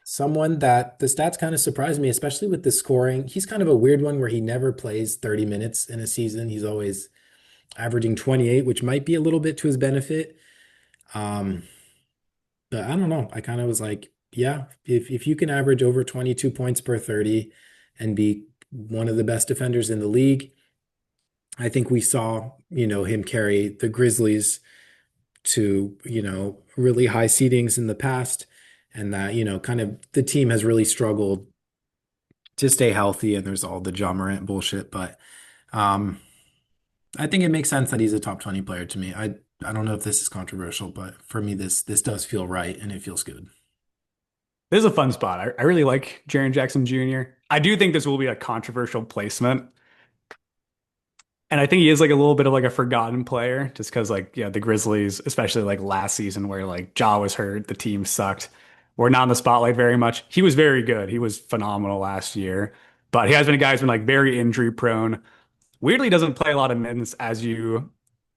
Someone that the stats kind of surprised me, especially with the scoring. He's kind of a weird one where he never plays 30 minutes in a season. He's always averaging 28, which might be a little bit to his benefit. Um, but I don't know. I kind of was like, yeah, if you can average over 22 points per 30 and be one of the best defenders in the league, I think we saw, him carry the Grizzlies to, really high seedings in the past. And that, kind of the team has really struggled to stay healthy. And there's all the Ja Morant bullshit. But um, I think it makes sense that he's a top 20 player to me. I don't know if this is controversial, but for me, this does feel right and it feels good. This is a fun spot. I really like Jaren Jackson Jr. I do think this will be a controversial placement. And I think he is like a little bit of like a forgotten player just because like, yeah, the Grizzlies, especially like last season where like Ja was hurt, the team sucked. We're not in the spotlight very much. He was very good. He was phenomenal last year, but he has been a guy who's been like very injury prone. Weirdly doesn't play a lot of minutes as you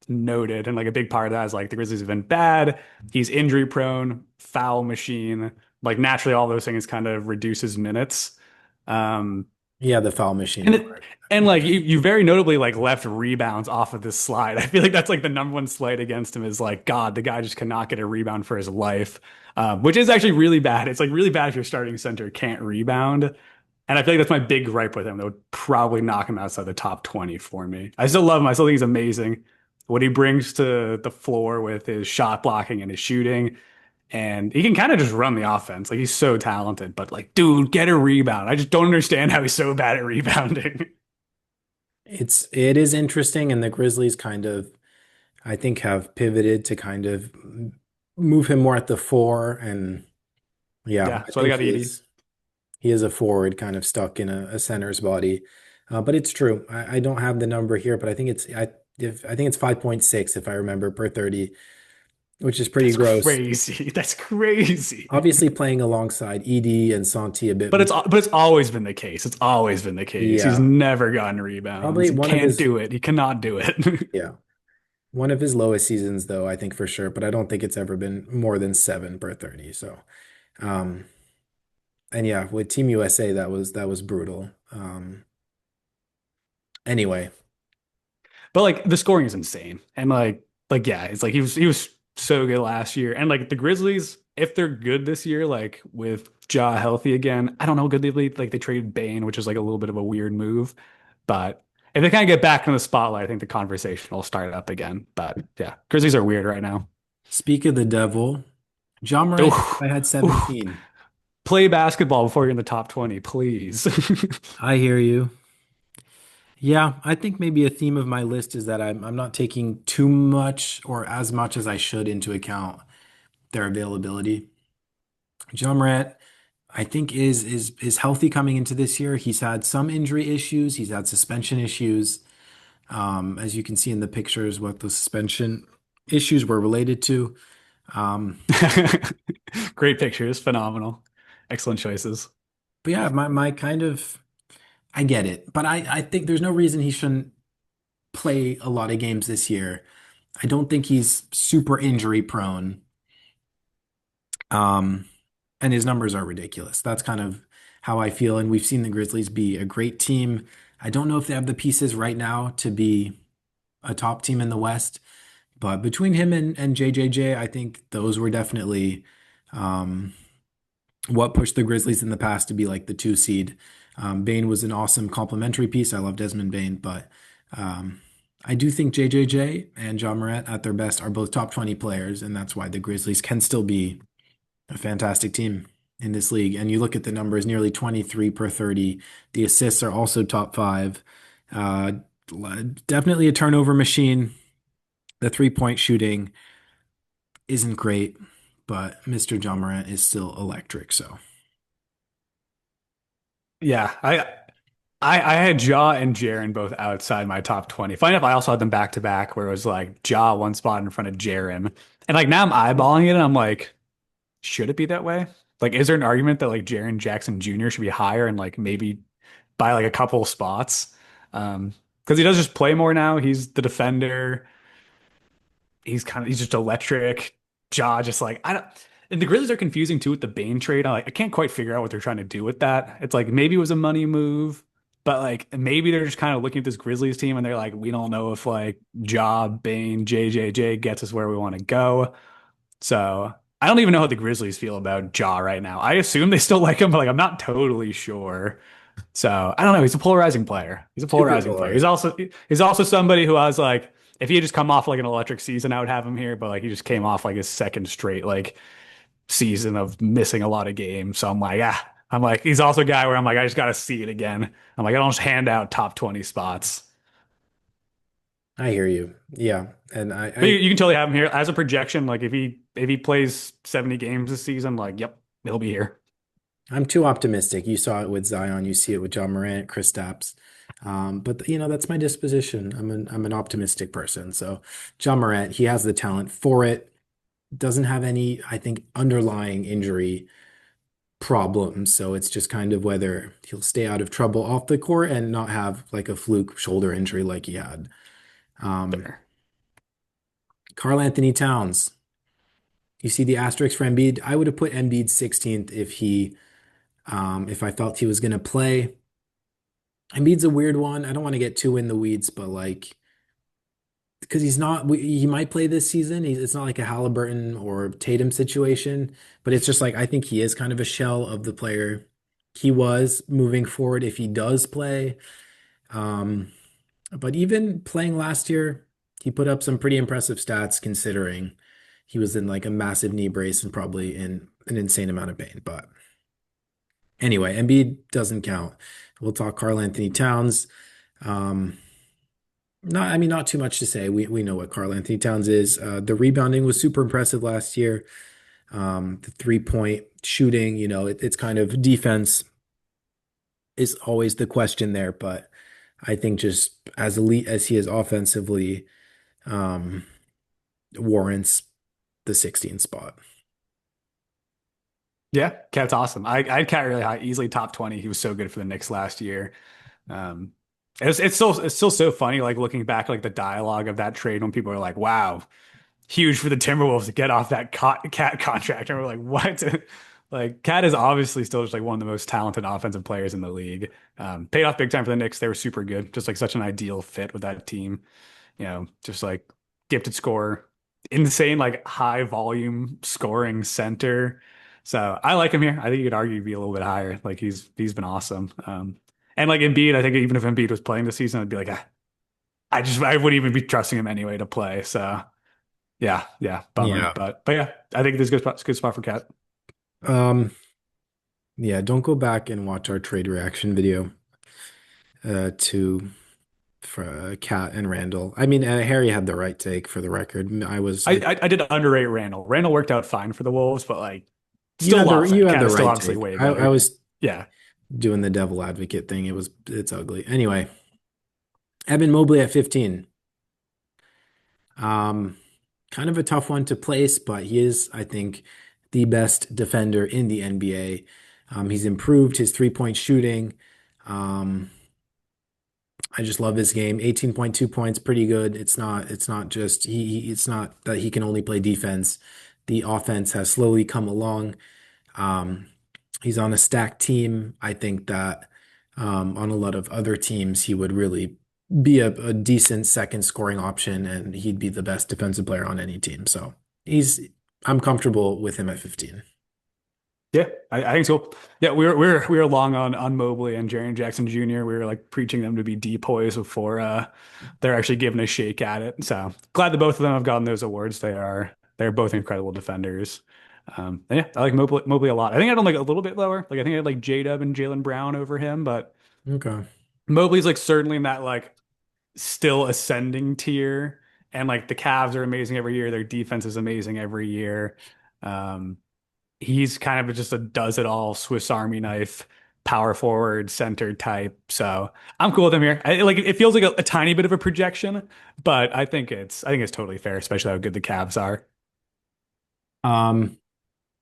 noted. And like a big part of that is like the Grizzlies have been bad. He's injury prone, foul machine. Like naturally all those things kind of reduces minutes. Um, Yeah, the foul machine and it, part. and like you very notably like left rebounds off of this slide. I feel like that's like the number one slight against him is like, God, the guy just cannot get a rebound for his life, which is actually really bad. It's like really bad if your starting center can't rebound. And I feel like that's my big gripe with him. That would probably knock him outside the top 20 for me. I still love him. I still think he's amazing. What he brings to the floor with his shot blocking and his shooting. And he can kind of just run the offense. Like he's so talented, but like, dude, get a rebound. I just don't understand how he's so bad at rebounding. It is interesting, and the Grizzlies kind of, I think, have pivoted to kind of move him more at the four. And yeah, Yeah, I so they think got he Edie. is he is a forward kind of stuck in a center's body. But it's true. I don't have the number here, but I think it's 5.6 if I remember per 30, which is pretty That's gross. crazy. That's crazy. Obviously playing alongside Edie and Santi a bit But more. it's always been the case. It's always been the case. He's Yeah, never gotten rebounds. probably He one of can't his do it. He cannot do it. yeah. One of his lowest seasons, though, I think for sure, but I don't think it's ever been more than 7 per 30. So, um, and yeah, with Team USA, that was brutal. Anyway, But like the scoring is insane. And like yeah, it's like he was so good last year. And like the Grizzlies, if they're good this year, like with Ja healthy again, I don't know how good they like they traded Bane, which is like a little bit of a weird move. But if they kind of get back in the spotlight, I think the conversation will start up again. But yeah, Grizzlies are weird right now. speak of the devil, John Morant, Oof, I had oof. 17. Play basketball before you're in the top 20, please. I hear you. Yeah, I think maybe a theme of my list is that I'm not taking too much or as much as I should into account their availability. John Morant, I think is healthy coming into this year. He's had some injury issues, he's had suspension issues. As you can see in the pictures, what the suspension issues were related to. Um, Great pictures, phenomenal. Excellent choices. but yeah, my kind of I get it, but I think there's no reason he shouldn't play a lot of games this year. I don't think he's super injury prone. Um, and his numbers are ridiculous. That's kind of how I feel. And we've seen the Grizzlies be a great team. I don't know if they have the pieces right now to be a top team in the West, but between him and JJJ, I think those were definitely um, what pushed the Grizzlies in the past to be like the 2 seed. Bane was an awesome complimentary piece. I love Desmond Bane, but um, I do think JJJ and John Morant at their best are both top 20 players, and that's why the Grizzlies can still be a fantastic team in this league. And you look at the numbers, nearly 23 per 30. The assists are also top five. Uh, Definitely a turnover machine. The 3-point shooting isn't great, but Mr. John Morant is still electric. So Yeah, I had Ja and Jaren both outside my top 20. Funny enough, I also had them back to back where it was like Ja one spot in front of Jaren. And like now I'm eyeballing it and I'm like, should it be that way? Like, is there an argument that like Jaren Jackson Jr. should be higher and like maybe by like a couple spots? Because he does just play more now. He's the defender. He's just electric. Ja just like I don't. And the Grizzlies are confusing too with the Bane trade. I can't quite figure out what they're trying to do with that. It's like maybe it was a money move, but like maybe they're just kind of looking at this Grizzlies team and they're like, we don't know if like Ja, Bane, JJJ gets us where we want to go. So I don't even know how the Grizzlies feel about Ja right now. I assume they still like him, but like I'm not totally sure. So I don't know. He's a polarizing player. He's a Super polarizing player. polarizing. He's also somebody who I was like, if he had just come off like an electric season, I would have him here. But like he just came off like his second straight like season of missing a lot of games. So I'm like, ah, I'm like, he's also a guy where I'm like, I just got to see it again. I'm like, I don't just hand out top 20 spots. I hear you. Yeah. And But you can totally have him here as a projection. Like if he plays 70 games this season, like, yep, he'll be here. I'm too optimistic. You saw it with Zion, you see it with John Morant, Kristaps. But that's my disposition. I'm an optimistic person. So John Morant, he has the talent for it. Doesn't have any, I think, underlying injury problems. So it's just kind of whether he'll stay out of trouble off the court and not have like a fluke shoulder injury like he had. Um, Fair. Karl Anthony Towns. You see the asterisk for Embiid. I would have put Embiid 16th if I felt he was going to play. Embiid's a weird one. I don't want to get too in the weeds, but like, because he might play this season. It's not like a Halliburton or Tatum situation, but it's just like, I think he is kind of a shell of the player he was moving forward if he does play. Um, but even playing last year, he put up some pretty impressive stats considering he was in like a massive knee brace and probably in an insane amount of pain. But anyway, Embiid doesn't count. We'll talk Karl Anthony Towns. Um, not too much to say. We know what Karl Anthony Towns is. The rebounding was super impressive last year. The 3-point shooting, it's kind of defense is always the question there, but I think just as elite as he is offensively, um, warrants the 16 spot. Yeah, Cat's awesome. I had Cat really high, easily top 20. He was so good for the Knicks last year. Um, it's still so funny, like looking back, like the dialogue of that trade when people are like, "Wow, huge for the Timberwolves to get off that Cat contract," and we're like, "What?" Like Cat is obviously still just like one of the most talented offensive players in the league. Paid off big time for the Knicks. They were super good, just like such an ideal fit with that team. Just like gifted scorer, insane, like high volume scoring center. So I like him here. I think you could argue he'd be a little bit higher. Like he's been awesome. And like Embiid, I think even if Embiid was playing this season, I'd be like, ah, I wouldn't even be trusting him anyway to play. So yeah, yeah, bummer. Yeah. But yeah, I think this is a good spot for Cat. Um, yeah, don't go back and watch our trade reaction video to for Cat and Randall. I mean, Harry had the right take for the record. I did underrate Randall. Randall worked out fine for the Wolves, but like You still had the lost you that. had Cat the is still right obviously take. way I better. was Yeah. doing the devil advocate thing. It's ugly. Anyway, Evan Mobley at 15. Um, Kind of a tough one to place, but he is, I think, the best defender in the NBA. He's improved his 3-point shooting. Um, I just love his game. 18.2 points, pretty good. It's not just it's not that he can only play defense. The offense has slowly come along. Um, he's on a stacked team. I think that on a lot of other teams, he would really be a decent second scoring option, and he'd be the best defensive player on any team. So I'm comfortable with him at 15. Yeah, I think so. Yeah, we were long on Mobley and Jaren Jackson Jr. We were like preaching them to be depoys before they're actually given a shake at it. So glad that both of them have gotten those awards. They're both incredible defenders. And yeah, I like Mobley a lot. I think I had him like a little bit lower. Like I think I had like J-Dub and Jalen Brown over him, but Okay. Mobley's like certainly in that like still ascending tier. And like the Cavs are amazing every year. Their defense is amazing every year. Um, he's kind of just a does it all Swiss Army knife power forward center type. So I'm cool with him here. Like it feels like a tiny bit of a projection, but I think it's totally fair, especially how good the Cavs are. Um,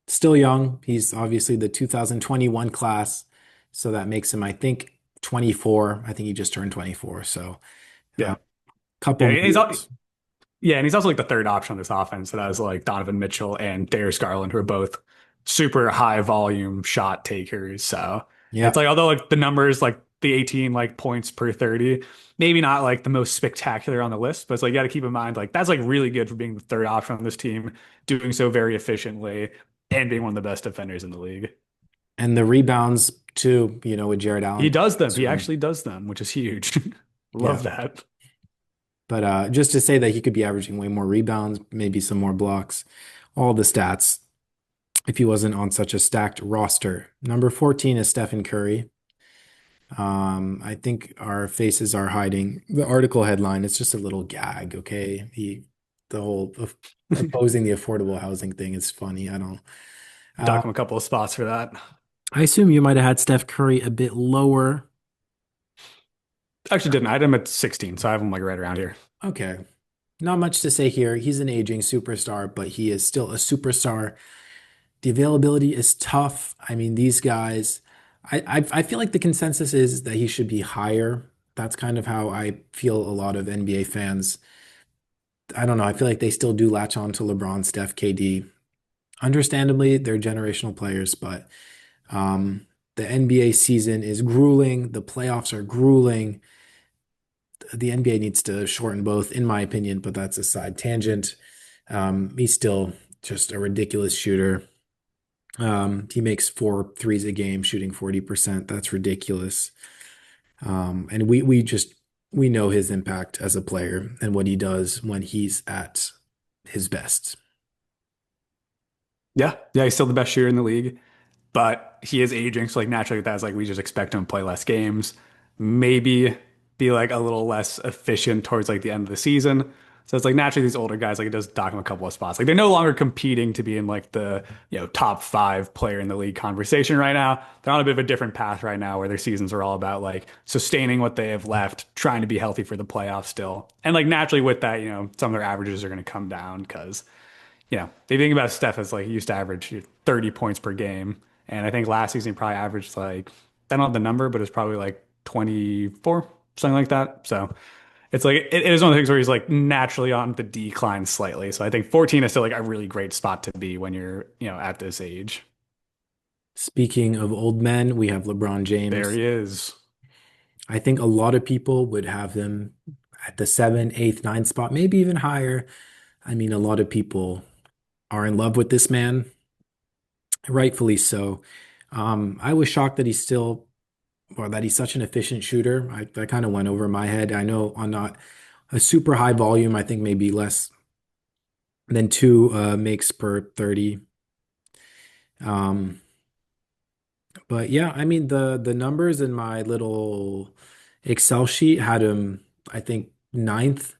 Still young. He's obviously the 2021 class, so that makes him, I think, 24. I think he just turned 24. So a Yeah. couple Yeah, more years. yeah, and he's also like the third option on this offense that has like Donovan Mitchell and Darius Garland, who are both super high volume shot takers. So it's Yeah. like although like the numbers like the 18 like points per 30, maybe not like the most spectacular on the list, but it's like you got to keep in mind like that's like really good for being the third option on this team, doing so very efficiently and being one of the best defenders in the league. And the rebounds too, with Jared He Allen. does them. He So, actually does them, which is huge. yeah. Love that. But just to say that he could be averaging way more rebounds, maybe some more blocks, all the stats if he wasn't on such a stacked roster. Number 14 is Stephen Curry. I think our faces are hiding. The article headline, it's just a little gag, okay? The whole opposing the affordable housing thing is funny. I don't. Uh, Dock him a couple of spots for that. I assume you might have had Steph Curry a bit lower. Actually, didn't. I had him at 16, so I have him like right around here. Okay. Not much to say here. He's an aging superstar, but he is still a superstar. The availability is tough. I mean, these guys, I feel like the consensus is that he should be higher. That's kind of how I feel a lot of NBA fans. I don't know. I feel like they still do latch on to LeBron, Steph, KD. Understandably, they're generational players, but um, the NBA season is grueling. The playoffs are grueling. The NBA needs to shorten both, in my opinion, but that's a side tangent. He's still just a ridiculous shooter. He makes four threes a game, shooting 40%. That's ridiculous. And we know his impact as a player and what he does when he's at his best. Yeah, yeah, he's still the best shooter in the league, but he is aging, so like naturally that's like we just expect him to play less games, maybe be like a little less efficient towards like the end of the season. So it's like naturally these older guys like it does dock them a couple of spots. Like they're no longer competing to be in like the top five player in the league conversation right now. They're on a bit of a different path right now where their seasons are all about like sustaining what they have left, trying to be healthy for the playoffs still. And like naturally with that, some of their averages are going to come down because they think about Steph as like he used to average 30 points per game. And I think last season he probably averaged like, I don't know the number, but it's probably like 24, something like that. So it's like, it is one of the things where he's like naturally on the decline slightly. So I think 14 is still like a really great spot to be when you're, at this age. Speaking of old men, we have LeBron There James. he is. I think a lot of people would have him at the seven, eighth, ninth spot, maybe even higher. I mean, a lot of people are in love with this man, rightfully so. I was shocked that he's still, or that he's such an efficient shooter. That kind of went over my head. I know on not a super high volume, I think maybe less than two makes per 30. Um, but yeah, I mean the numbers in my little Excel sheet had him, I think, ninth.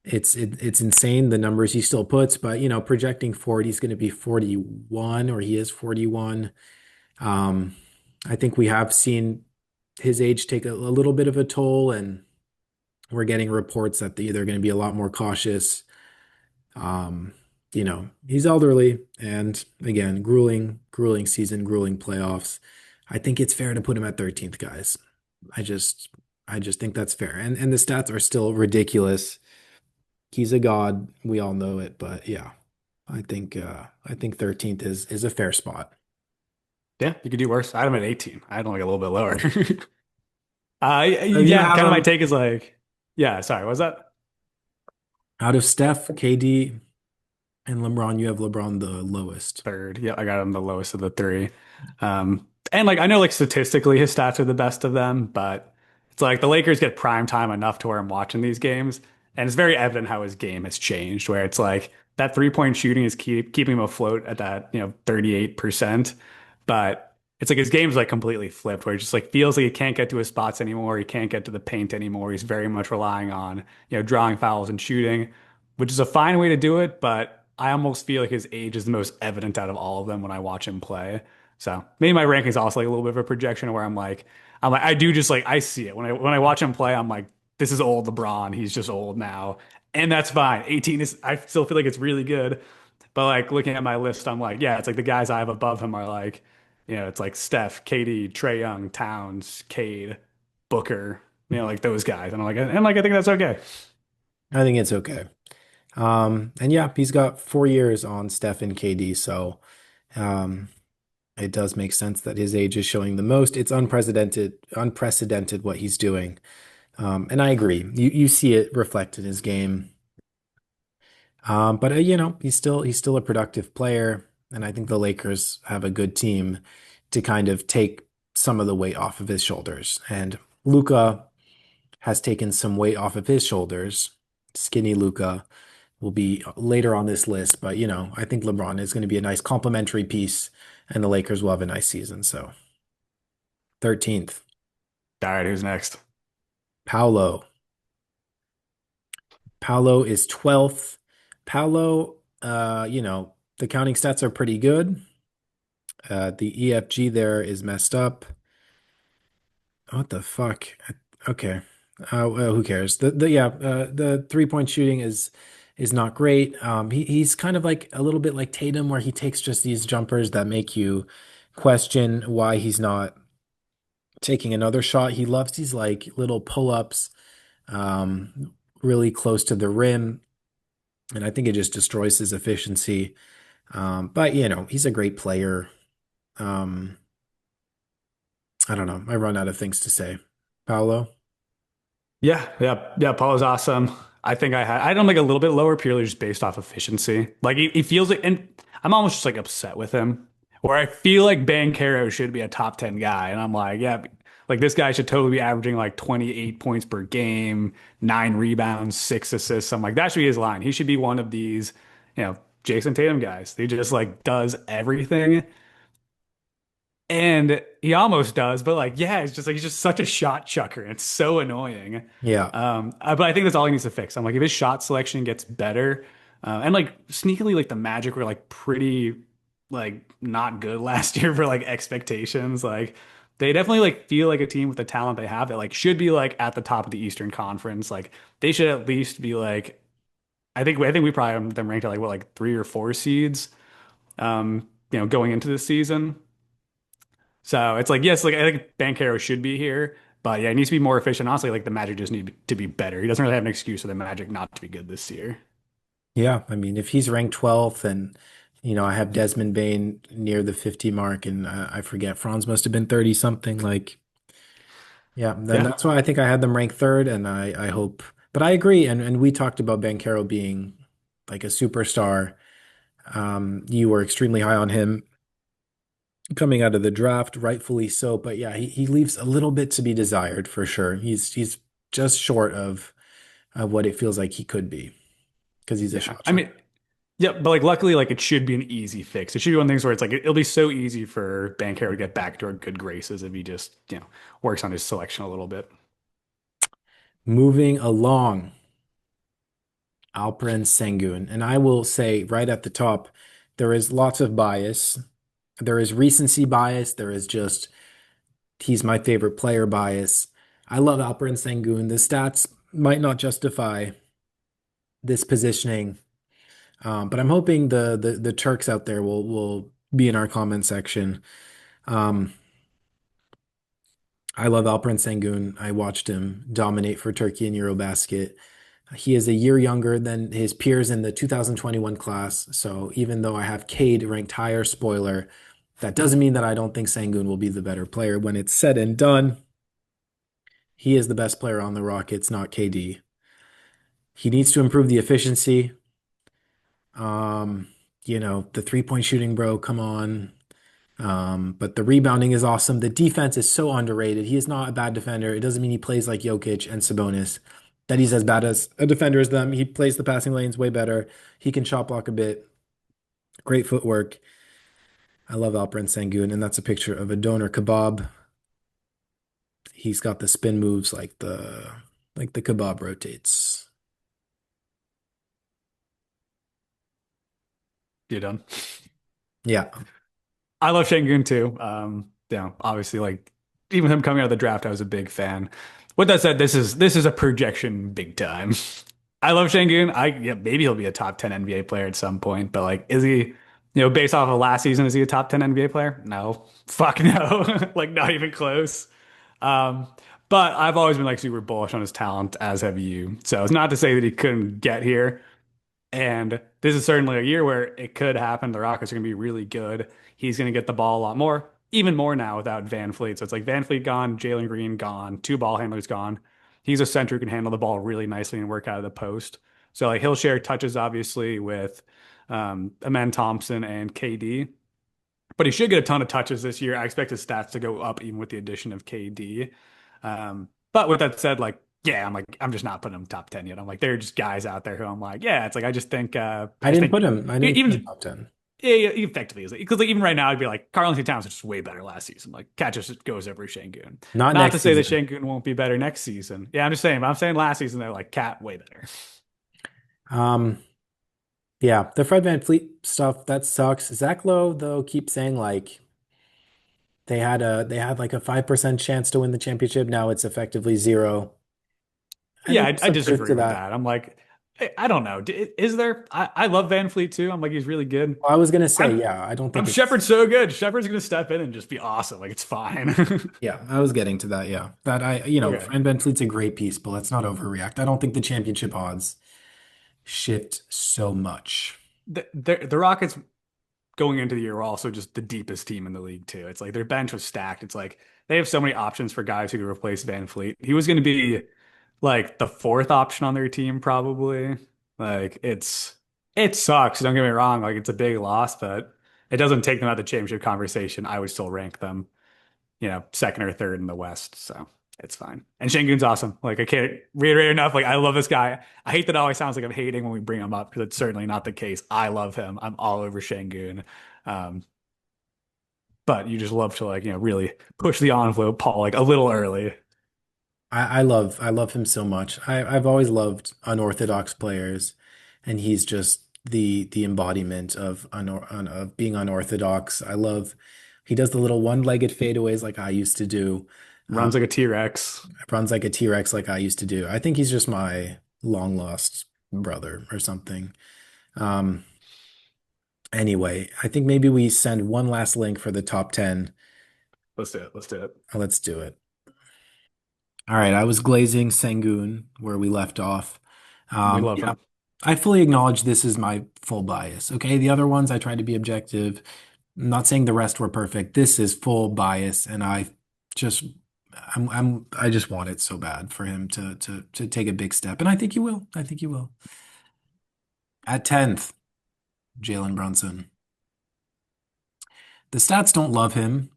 It's insane the numbers he still puts, but projecting forward, he's going to be 41 or he is 41. Um, I think we have seen his age take a little bit of a toll, and we're getting reports that they're going to be a lot more cautious. He's elderly, and again, grueling season, grueling playoffs. I think it's fair to put him at 13th, guys. I just I just think that's fair. And the stats are still ridiculous. He's a god, we all know it, but yeah, I think 13th is a fair spot. Yeah, you could do worse. I had him at 18. I had him like a little bit lower. So you Yeah, have kind of my him take is like, yeah, sorry, what was that? out of Steph, KD, and LeBron, you have LeBron the lowest. Third. Yeah, I got him the lowest of the three. And like I know like statistically his stats are the best of them, but it's like the Lakers get prime time enough to where I'm watching these games, and it's very evident how his game has changed, where it's like that 3-point shooting is keeping him afloat at that, 38%. But it's like his game's like completely flipped, where it just like feels like he can't get to his spots anymore. He can't get to the paint anymore. He's very much relying on, drawing fouls and shooting, which is a fine way to do it, but I almost feel like his age is the most evident out of all of them when I watch him play. So maybe my ranking is also like a little bit of a projection where I'm like I do just like I see it when I watch him play. I'm like this is old LeBron. He's just old now, and that's fine. 18 is I still feel like it's really good, but like looking at my list, I'm like yeah, it's like the guys I have above him are like it's like Steph, KD, Trey Young, Towns, Cade. Booker, like those guys. And I think that's okay. I think it's okay. And yeah, he's got 4 years on Steph and KD, so um, it does make sense that his age is showing the most. It's unprecedented what he's doing. And I agree. You see it reflected in his game. But he's still a productive player, and I think the Lakers have a good team to kind of take some of the weight off of his shoulders. And Luka has taken some weight off of his shoulders. Skinny Luka will be later on this list, but I think LeBron is going to be a nice complementary piece, and the Lakers will have a nice season. So 13th, All right, who's next? Paolo. Paolo is 12th. Paolo, the counting stats are pretty good. The EFG there is messed up. What the fuck? Okay. Well, who cares? The 3-point shooting is not great. He's kind of like a little bit like Tatum, where he takes just these jumpers that make you question why he's not taking another shot. He loves these like little pull-ups, really close to the rim, and I think it just destroys his efficiency. But he's a great player. Um, I don't know. I run out of things to say. Paolo? Yeah, yeah, yeah. Paul is awesome. I don't like a little bit lower purely just based off efficiency. Like he feels like, and I'm almost just like upset with him. Where I feel like Banchero should be a top 10 guy, and I'm like, yeah, like this guy should totally be averaging like 28 points per game, 9 rebounds, 6 assists. I'm like, that should be his line. He should be one of these, Jason Tatum guys. He just like does everything. And he almost does, but like, yeah, it's just like he's just such a shot chucker. And it's so annoying. Yeah. But I think that's all he needs to fix. I'm like, if his shot selection gets better, and like sneakily, like the Magic were like pretty like not good last year for like expectations. Like they definitely like feel like a team with the talent they have that like should be like at the top of the Eastern Conference. Like they should at least be like, I think we probably have them ranked at like what like 3 or 4 seeds. Going into the season. So it's like, yes, like I think Banchero should be here, but yeah, he needs to be more efficient. Honestly, like the Magic just need to be better. He doesn't really have an excuse for the Magic not to be good this year. Yeah. I mean, if he's ranked 12th and, I have Desmond Bain near the 50 mark and I forget, Franz must have been 30 something. Like, yeah, then Yeah. that's why I think I had them ranked third. And I hope, but I agree. And we talked about Banchero being like a superstar. You were extremely high on him coming out of the draft, rightfully so. But yeah, he leaves a little bit to be desired for sure. He's just short of what it feels like he could be because he's a Yeah. shot I mean, chucker. yeah, but like luckily, like it should be an easy fix. It should be one of the things where it's like it'll be so easy for Banchero to get back to our good graces if he just, works on his selection a little bit. Moving along, Alperen Sengun. And I will say right at the top, there is lots of bias. There is recency bias. There is just he's my favorite player bias. I love Alperen Sengun. The stats might not justify this positioning, but I'm hoping the Turks out there will be in our comment section. Um, I love Alperen Sengun. I watched him dominate for Turkey in Eurobasket. He is a year younger than his peers in the 2021 class. So even though I have Cade ranked higher, spoiler, that doesn't mean that I don't think Sengun will be the better player. When it's said and done, he is the best player on the Rockets, not KD. He needs to improve the efficiency. Um, the 3-point shooting, bro, come on. But the rebounding is awesome. The defense is so underrated. He is not a bad defender. It doesn't mean he plays like Jokic and Sabonis, that he's as bad as a defender as them. He plays the passing lanes way better. He can shot block a bit. Great footwork. I love Alperen Sengun, and that's a picture of a donor kebab. He's got the spin moves like the kebab rotates. You done? Yeah. I love Şengün too. Obviously, like even him coming out of the draft, I was a big fan. With that said, this is a projection big time. I love Şengün. Yeah, maybe he'll be a top 10 NBA player at some point, but like, is he, based off of last season, is he a top 10 NBA player? No, fuck no, like not even close. Um, But I've always been like super bullish on his talent, as have you. So it's not to say that he couldn't get here. And this is certainly a year where it could happen. The Rockets are going to be really good. He's going to get the ball a lot more, even more now without Van Fleet. So it's like Van Fleet gone, Jalen Green gone, two ball handlers gone. He's a center who can handle the ball really nicely and work out of the post. So like he'll share touches obviously with Amen Thompson and KD, but he should get a ton of touches this year. I expect his stats to go up even with the addition of KD. But with that said, like, yeah, I'm just not putting him top 10 yet. I'm like, there are just guys out there who I'm like, yeah, it's like, I just think I didn't put him even, top 10. yeah, yeah, effectively is because like even right now I'd be like Karl Anthony Towns was just way better last season. Like Cat just goes over Şengün. Not Not to next say that season. Şengün won't be better next season. Yeah, I'm just saying. But I'm saying last season they're like Cat way better. Um, yeah, the Fred VanVleet stuff, that sucks. Zach Lowe, though, keeps saying like they had like a 5% chance to win the championship. Now it's effectively zero. I Yeah, think there's I some truth disagree to with that. that. I'm like, I don't know. Is there? I love Van Fleet too. I'm like, he's really good. Well, I was gonna say, I'm yeah, I don't I'm think it's Shepard's so good. Shepard's gonna step in and just be awesome. Like it's fine. yeah, I was getting to that, yeah. That you know, Okay. Fred VanVleet's a great piece, but let's not overreact. I don't think the championship odds shift so much. The Rockets going into the year were also just the deepest team in the league too. It's like their bench was stacked. It's like they have so many options for guys who could replace Van Fleet. He was going to be like the fourth option on their team probably. Like it sucks. Don't get me wrong. Like it's a big loss, but it doesn't take them out of the championship conversation. I would still rank them, second or third in the West. So it's fine. And Şengün's awesome. Like I can't reiterate enough. Like I love this guy. I hate that it always sounds like I'm hating when we bring him up because it's certainly not the case. I love him. I'm all over Şengün. Um, but you just love to like, really push the envelope, Paul, like a little early. I love him so much. I've always loved unorthodox players, and he's just the embodiment of of being unorthodox. I love he does the little one-legged fadeaways like I used to do. Runs like a T-Rex. Runs like a T-Rex like I used to do. I think he's just my long lost brother or something. Um, anyway, I think maybe we send one last link for the top 10. Let's do it. Let's do it. Let's do it. All right, I was glazing Sengun where we left off. We love Yeah, him. I fully acknowledge this is my full bias. Okay, the other ones I tried to be objective. I'm not saying the rest were perfect. This is full bias, and just I just want it so bad for him to take a big step, and I think he will. I think he will. At 10th, Jalen Brunson. The stats don't love him,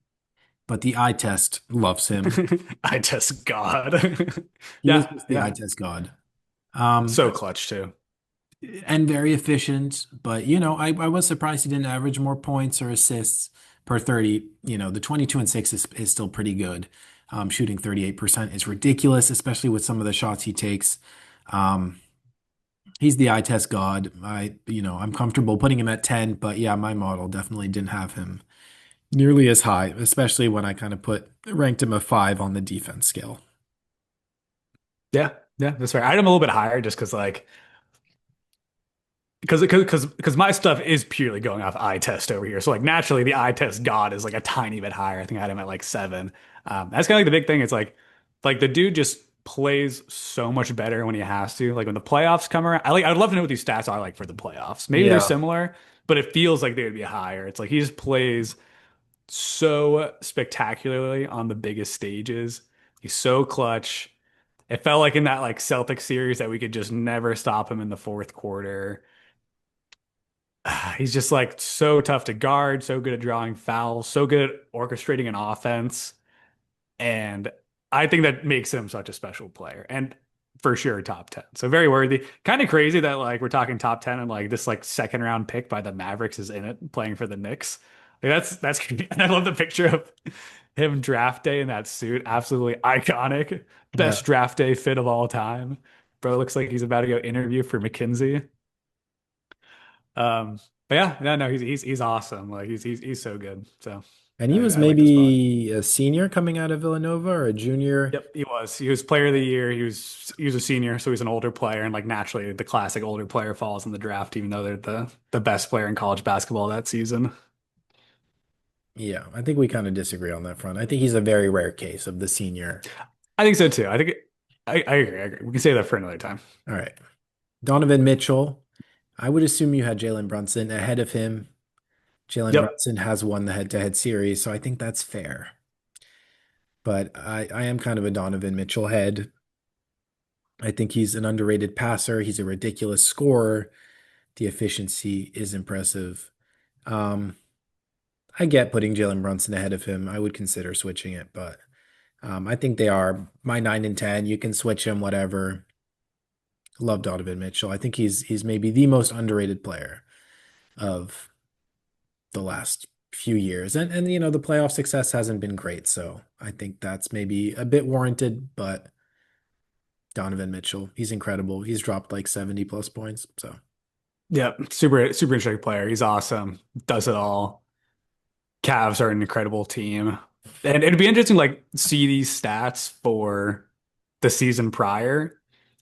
but the eye test loves him. I just God. He is Yeah, just the eye yeah. test god. Um, So clutch too. and very efficient. But I was surprised he didn't average more points or assists per 30. The 22 and 6 is still pretty good. Shooting 38% is ridiculous, especially with some of the shots he takes. Um, he's the eye test god. I'm comfortable putting him at 10, but yeah, my model definitely didn't have him nearly as high, especially when I kind of ranked him a 5 on the defense scale. Yeah, yeah, that's fair. I had him a little bit higher just because like because my stuff is purely going off eye test over here. So like naturally the eye test god is like a tiny bit higher. I think I had him at like 7. That's kind of like the big thing. It's like the dude just plays so much better when he has to. Like when the playoffs come around, I'd love to know what these stats are like for the playoffs. Maybe they're Yeah. similar, but it feels like they would be higher. It's like he just plays so spectacularly on the biggest stages. He's so clutch. It felt like in that like Celtic series that we could just never stop him in the fourth quarter. He's just like so tough to guard, so good at drawing fouls, so good at orchestrating an offense. And I think that makes him such a special player and for sure top 10. So very worthy. Kind of crazy that like we're talking top 10 and like this like second round pick by the Mavericks is in it playing for the Knicks. Like that's and I love the picture of him draft day in that suit. Absolutely iconic. Yeah. Best draft day fit of all time. Bro looks like he's about to go interview for McKinsey. But yeah, no, he's awesome. Like he's so good. So And he was I like the spot. maybe a senior coming out of Villanova or a junior. Yep, he was. He was player of the year. He was a senior, so he's an older player, and like naturally, the classic older player falls in the draft, even though they're the best player in college basketball that season. Yeah, I think we kind of disagree on that front. I think he's a very rare case of the senior. I think so too. I agree. I agree. We can say that for another time. All right. Donovan Mitchell. I would assume you had Jalen Brunson ahead of him. Jalen Yep. Brunson has won the head-to-head series, so I think that's fair. But I am kind of a Donovan Mitchell head. I think he's an underrated passer. He's a ridiculous scorer. The efficiency is impressive. Um, I get putting Jalen Brunson ahead of him. I would consider switching it, but I think they are my 9 and 10. You can switch him, whatever. Love Donovan Mitchell. I think he's maybe the most underrated player of the last few years. And the playoff success hasn't been great, so I think that's maybe a bit warranted, but Donovan Mitchell, he's incredible. He's dropped like 70 plus points, so Yep. Super interesting player. He's awesome. Does it all. Cavs are an incredible team. And it'd be interesting like see these stats for the season prior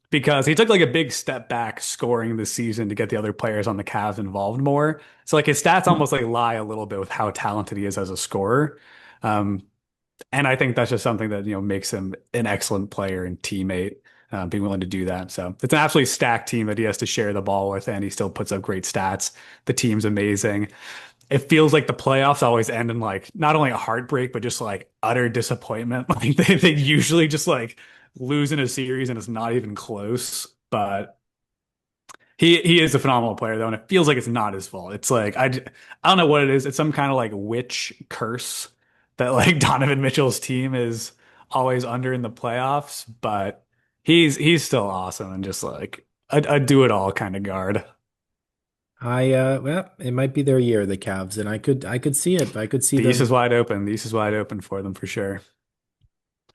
because he took like a big step back scoring this season to get the other players on the Cavs involved more. So like his stats almost like lie a little bit with how talented he is as a scorer. Um, and I think that's just something that, makes him an excellent player and teammate, being willing to do that. So it's an absolutely stacked team that he has to share the ball with, and he still puts up great stats. The team's amazing. It feels like the playoffs always end in like not only a heartbreak, but just like utter disappointment. Like they usually just like lose in a series and it's not even close. But he is a phenomenal player though, and it feels like it's not his fault. It's like I don't know what it is. It's some kind of like witch curse that like Donovan Mitchell's team is always under in the playoffs, but he's still awesome and just like a do it all kind of guard. well, it might be their year, the Cavs, and I could see it. I could see The East them. is wide open. The East is wide open for them for sure.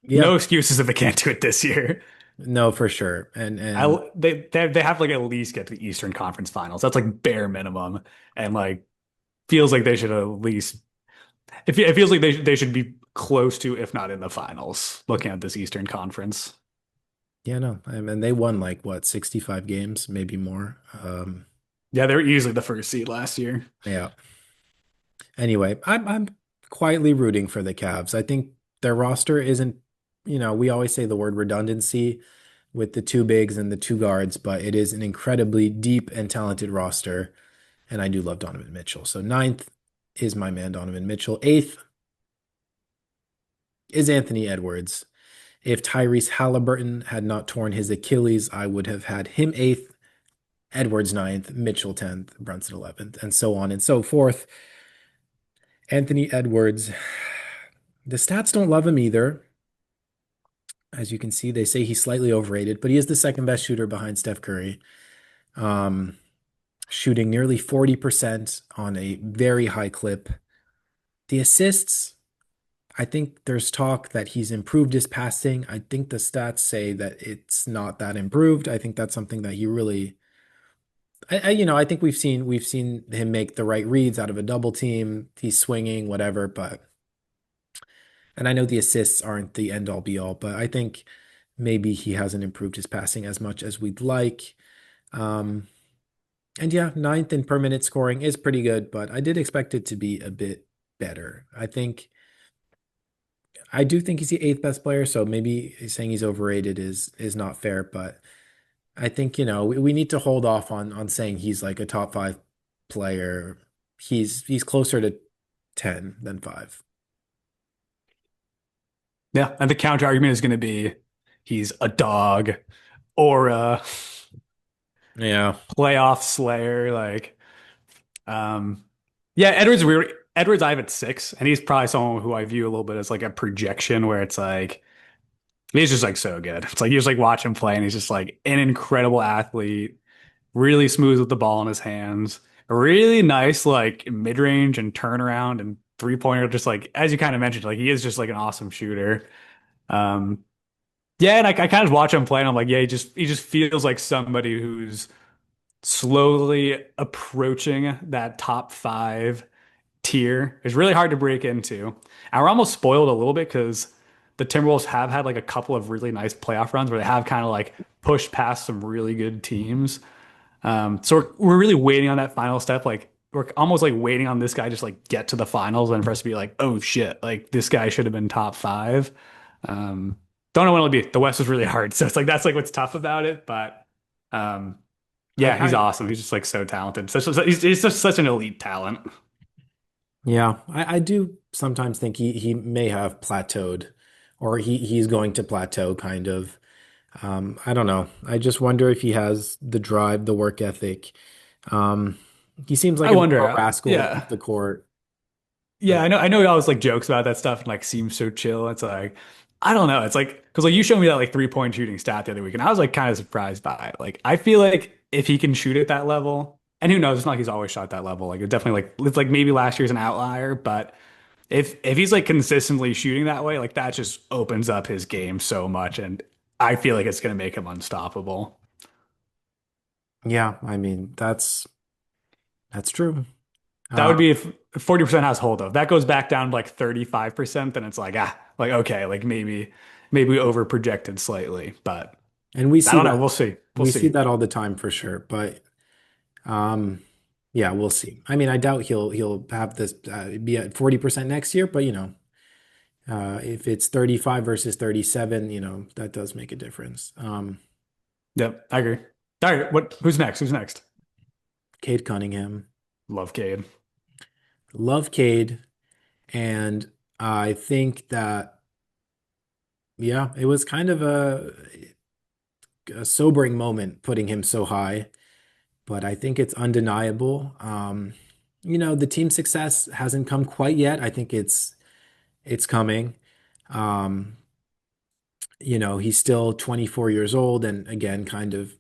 Yeah, No excuses if they can't do it this year. no, for sure. And They have like at least get to the Eastern Conference Finals. That's like bare minimum, and like feels like they should at least. It feels like they should be close to, if not in the finals. Looking at this Eastern Conference, yeah, no, and they won like what, 65 games, maybe more. yeah, they were easily the first seed last year. Yeah. Anyway, I'm quietly rooting for the Cavs. I think their roster isn't, we always say the word redundancy with the two bigs and the two guards, but it is an incredibly deep and talented roster. And I do love Donovan Mitchell. So ninth is my man, Donovan Mitchell. Eighth is Anthony Edwards. If Tyrese Halliburton had not torn his Achilles, I would have had him eighth, Edwards ninth, Mitchell 10th, Brunson 11th, and so on and so forth. Anthony Edwards, the stats don't love him either. As you can see, they say he's slightly overrated, but he is the second best shooter behind Steph Curry. Um, Shooting nearly 40% on a very high clip. The assists, I think there's talk that he's improved his passing. I think the stats say that it's not that improved. I think that's something that he really, I think we've seen him make the right reads out of a double team. He's swinging, whatever, but and I know the assists aren't the end all be all, but I think maybe he hasn't improved his passing as much as we'd like. Um, and yeah, ninth in per minute scoring is pretty good, but I did expect it to be a bit better. I do think he's the eighth best player, so maybe saying he's overrated is not fair, but I think, we need to hold off on saying he's like a top five player. He's closer to 10 than five. Yeah, and the counter argument is going to be he's a dog or a Yeah. playoff slayer. Like, um, yeah, Edwards I have at six, and he's probably someone who I view a little bit as like a projection where it's like he's just like so good. It's like you just like watch him play, and he's just like an incredible athlete, really smooth with the ball in his hands, a really nice like mid range and turnaround and three pointer. Just like as you kind of mentioned, like he is just like an awesome shooter. Um, yeah, and I kind of watch him play, and I'm like, yeah, he just feels like somebody who's slowly approaching that top five tier. It's really hard to break into. And we're almost spoiled a little bit because the Timberwolves have had like a couple of really nice playoff runs where they have kind of like pushed past some really good teams. So we're really waiting on that final step. Like we're almost like waiting on this guy just like get to the finals and for us to be like, oh shit, like this guy should have been top five. Um, don't know when it'll be. The West is really hard, so it's like that's like what's tough about it. But um, I yeah, he's kind awesome. He's just like so talented. He's just such an elite talent. Yeah, I do sometimes think he may have plateaued or he's going to plateau kind of. I don't know. I just wonder if he has the drive, the work ethic. Um, he seems like I a bit of a wonder. rascal Yeah. off the court, Yeah, but I know he always like jokes about that stuff and like seems so chill. It's like I don't know. It's like because like you showed me that like 3-point shooting stat the other week, and I was like kind of surprised by it. Like I feel like if he can shoot at that level, and who knows, it's not like he's always shot that level. Like it definitely like it's like maybe last year's an outlier, but if he's like consistently shooting that way, like that just opens up his game so much, and I feel like it's gonna make him unstoppable. yeah, I mean that's true. That Uh, would be if 40% household though. If that goes back down to like 35%, then it's like, like okay, like maybe we over projected slightly. But and we I see don't know. that We'll see. We'll we see see. that all the time for sure, but um, yeah, we'll see. I mean, I doubt he'll have this be at 40% next year, but if it's 35 versus 37, that does make a difference. Yep, I agree. All right, who's next? Who's next? Cade Cunningham. Love Cade. Love Cade. And I think that, yeah, it was kind of a sobering moment putting him so high, but I think it's undeniable. The team success hasn't come quite yet. I think it's coming. Um, he's still 24 years old and again, kind of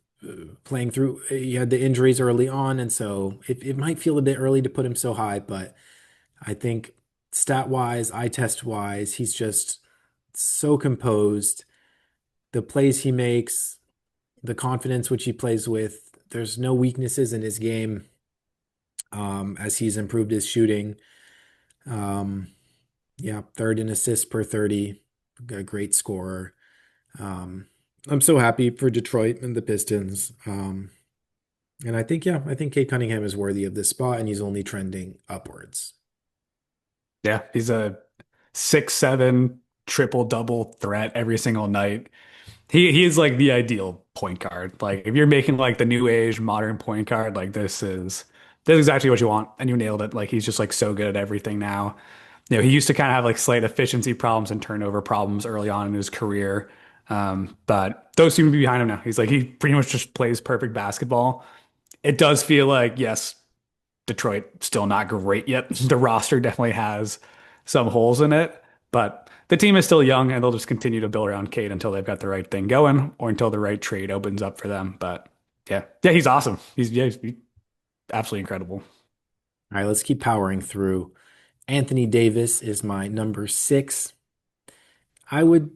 playing through. He had the injuries early on, and so it might feel a bit early to put him so high, but I think stat wise, eye test wise, he's just so composed. The plays he makes, the confidence which he plays with, there's no weaknesses in his game as he's improved his shooting. Um, yeah, third in assists per 30, a great scorer. Um, I'm so happy for Detroit and the Pistons. And I think Kate Cunningham is worthy of this spot, and he's only trending upwards. Yeah, he's a 6'7" triple double threat every single night. He is like the ideal point guard. Like if you're making like the new age modern point guard, like this is exactly what you want, and you nailed it. Like he's just like so good at everything now. He used to kind of have like slight efficiency problems and turnover problems early on in his career. But those seem to be behind him now. He's like he pretty much just plays perfect basketball. It does feel like, yes, Detroit still not great yet. The roster definitely has some holes in it, but the team is still young and they'll just continue to build around Cade until they've got the right thing going or until the right trade opens up for them. But yeah, he's awesome. He's absolutely incredible. All right, let's keep powering through. Anthony Davis is my number six. I would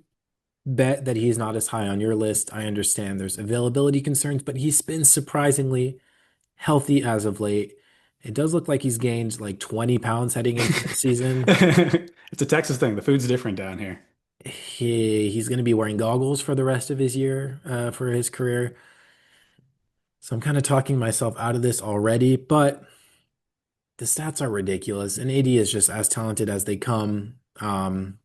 bet that he's not as high on your list. I understand there's availability concerns, but he's been surprisingly healthy as of late. It does look like he's gained like 20 pounds heading into the season. It's a Texas thing. The food's different down here. He's going to be wearing goggles for the rest of his year, for his career. So I'm kind of talking myself out of this already, but the stats are ridiculous. And AD is just as talented as they come.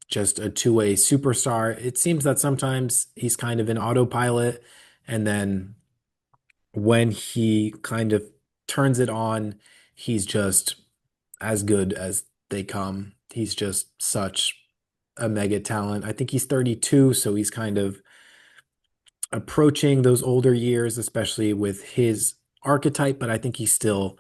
Just a two-way superstar. It seems that sometimes he's kind of an autopilot, and then when he kind of turns it on, he's just as good as they come. He's just such a mega talent. I think he's 32, so he's kind of approaching those older years, especially with his archetype, but I think he's still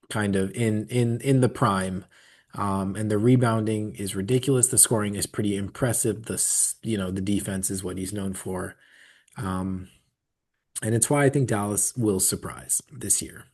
kind of in the prime. And the rebounding is ridiculous. The scoring is pretty impressive. The defense is what he's known for. Um, and it's why I think Dallas will surprise this year.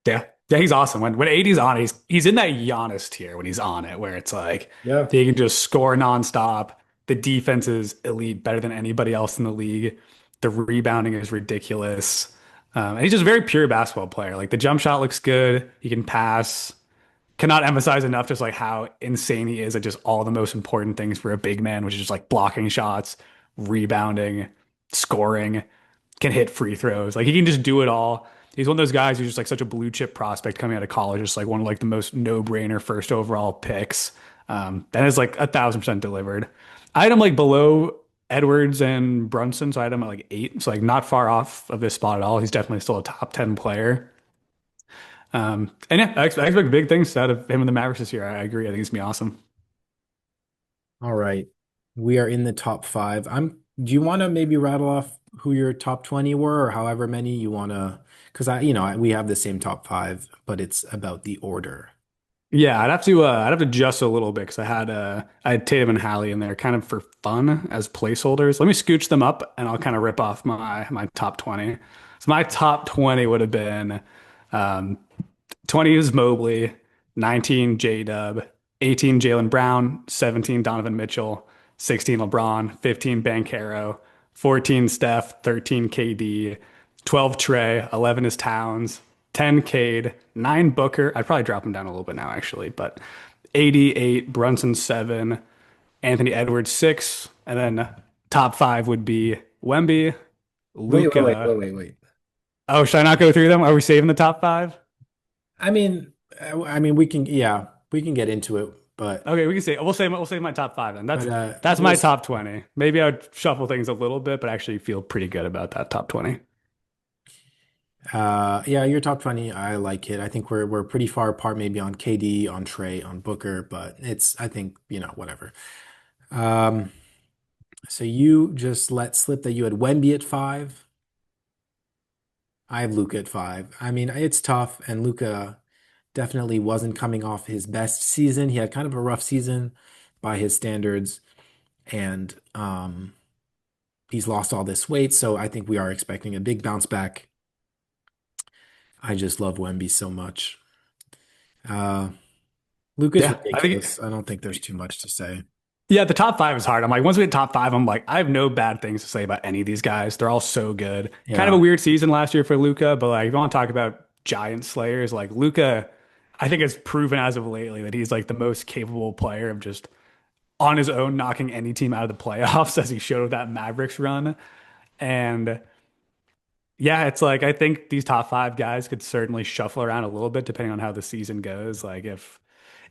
Yeah, he's awesome. When AD's on, he's in that Giannis tier when he's on it, where it's like Yeah. he can just score nonstop. The defense is elite, better than anybody else in the league. The rebounding is ridiculous. And he's just a very pure basketball player. Like the jump shot looks good. He can pass. Cannot emphasize enough just like how insane he is at just all the most important things for a big man, which is just like blocking shots, rebounding, scoring, can hit free throws. Like he can just do it all. He's one of those guys who's just like such a blue chip prospect coming out of college, just like one of like the most no brainer first overall picks. That is like 1,000% delivered. I had him like below Edwards and Brunson, so I had him at like 8. So like not far off of this spot at all. He's definitely still a top 10 player. And yeah, I expect big things out of him and the Mavericks this year. I agree. I think it's gonna be awesome. All right. We are in the top five. Do you want to maybe rattle off who your top 20 were or however many you want to? Because we have the same top five, but it's about the order. Yeah, I'd have to adjust a little bit because I had Tatum and Hallie in there kind of for fun as placeholders. Let me scooch them up and I'll kind of rip off my top 20. So my top 20 would have been um 20 is Mobley, 19 J-Dub, 18 Jalen Brown, 17 Donovan Mitchell, 16 LeBron, 15 Banchero, 14 Steph, 13 KD, 12 Trey, 11 is Towns, 10 Cade, 9 Booker. I'd probably drop him down a little bit now actually, but 88 Brunson 7, Anthony Edwards 6, and then top 5 would be Wemby, Luca. Wait. Oh, should I not go through them? Are we saving the top 5? We can, yeah, we can get into it, Okay, we can say we'll say my top 5 then. but That's my top 20. Maybe I would shuffle things a little bit, but I actually feel pretty good about that top 20. yeah, your top 20, I like it. I think we're pretty far apart, maybe on KD, on Trey, on Booker, but I think, whatever. Um, so you just let slip that you had Wemby at five. I have Luca at five. I mean, it's tough, and Luca definitely wasn't coming off his best season. He had kind of a rough season by his standards, and he's lost all this weight. So I think we are expecting a big bounce back. I just love Wemby so much. Uh, Luca's Yeah, I think ridiculous. I don't think there's too much to say. yeah, the top 5 is hard. I'm like once we hit top 5, I'm like I have no bad things to say about any of these guys. They're all so good. Kind of a Yeah, weird season last year for Luca, but like if you want to talk about giant slayers, like Luca, I think it's proven as of lately that he's like the most capable player of just on his own knocking any team out of the playoffs as he showed with that Mavericks run. And yeah, it's like I think these top 5 guys could certainly shuffle around a little bit depending on how the season goes. Like if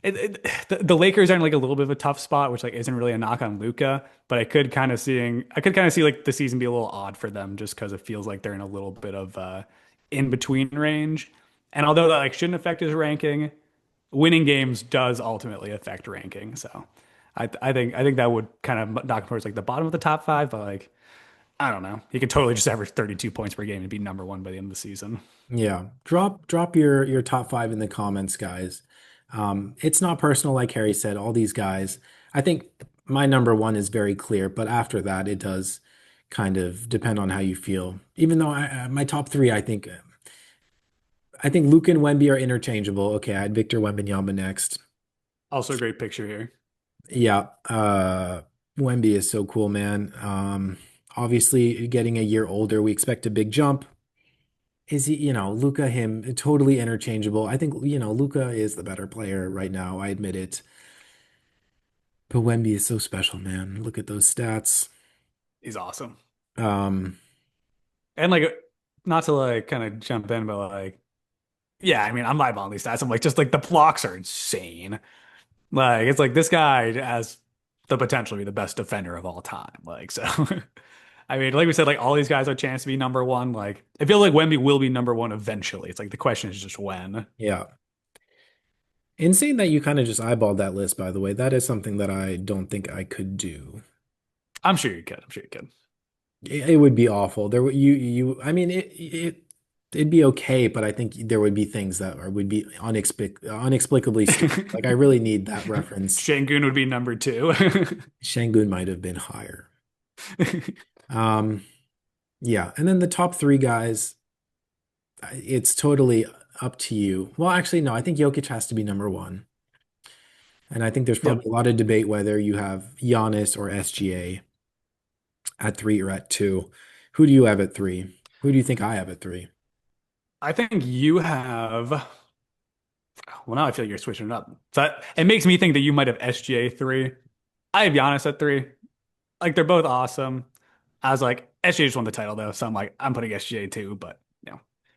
the Lakers are in like a little bit of a tough spot, which like isn't really a knock on Luca, but I could kind of see like the season be a little odd for them just because it feels like they're in a little bit of in between range. And although that like shouldn't affect his ranking, winning games does ultimately affect ranking. So I think that would kind of knock him towards like the bottom of the top 5, but like I don't know. He could totally just average 32 points per game and be number 1 by the end of the season. yeah. Drop your top five in the comments, guys. It's not personal, like Harry said. All these guys. I think my number one is very clear, but after that, it does kind of depend on how you feel. Even though my top three, I think Luke and Wemby are interchangeable. Okay, I had Victor Wembanyama next. Also a great picture here. Yeah, Wemby is so cool, man. Obviously, getting a year older, we expect a big jump. Is he, Luca, him, totally interchangeable. I think, Luca is the better player right now. I admit it. But Wemby is so special, man. Look at those stats. He's awesome. Um, And like not to like kind of jump in, but like yeah, I mean I'm eyeballing these stats. I'm like just like the blocks are insane. Like it's like this guy has the potential to be the best defender of all time. Like so I mean, like we said, like all these guys have a chance to be number 1. Like I feel like Wemby will be number 1 eventually. It's like the question is just when. yeah. Insane that you kind of just eyeballed that list, by the way. That is something that I don't think I could do. I'm sure you could. I'm sure you could. It would be awful. I mean, it'd be okay, but I think there would be things that would be inexplicably stupid. Like I really need that reference. Şengün would be number 2. Shangun might have been higher. Um, yeah, and then the top three guys, it's totally up to you. Well, actually, no, I think Jokic has to be number one. And I think there's Yep. probably a lot of debate whether you have Giannis or SGA at three or at two. Who do you have at three? Who do you think I have at three? I think you have. Well, now I feel like you're switching it up. So it makes me think that you might have SGA 3. I have Giannis at 3. Like they're both awesome. I was like, SGA just won the title though, so I'm like, I'm putting SGA too. But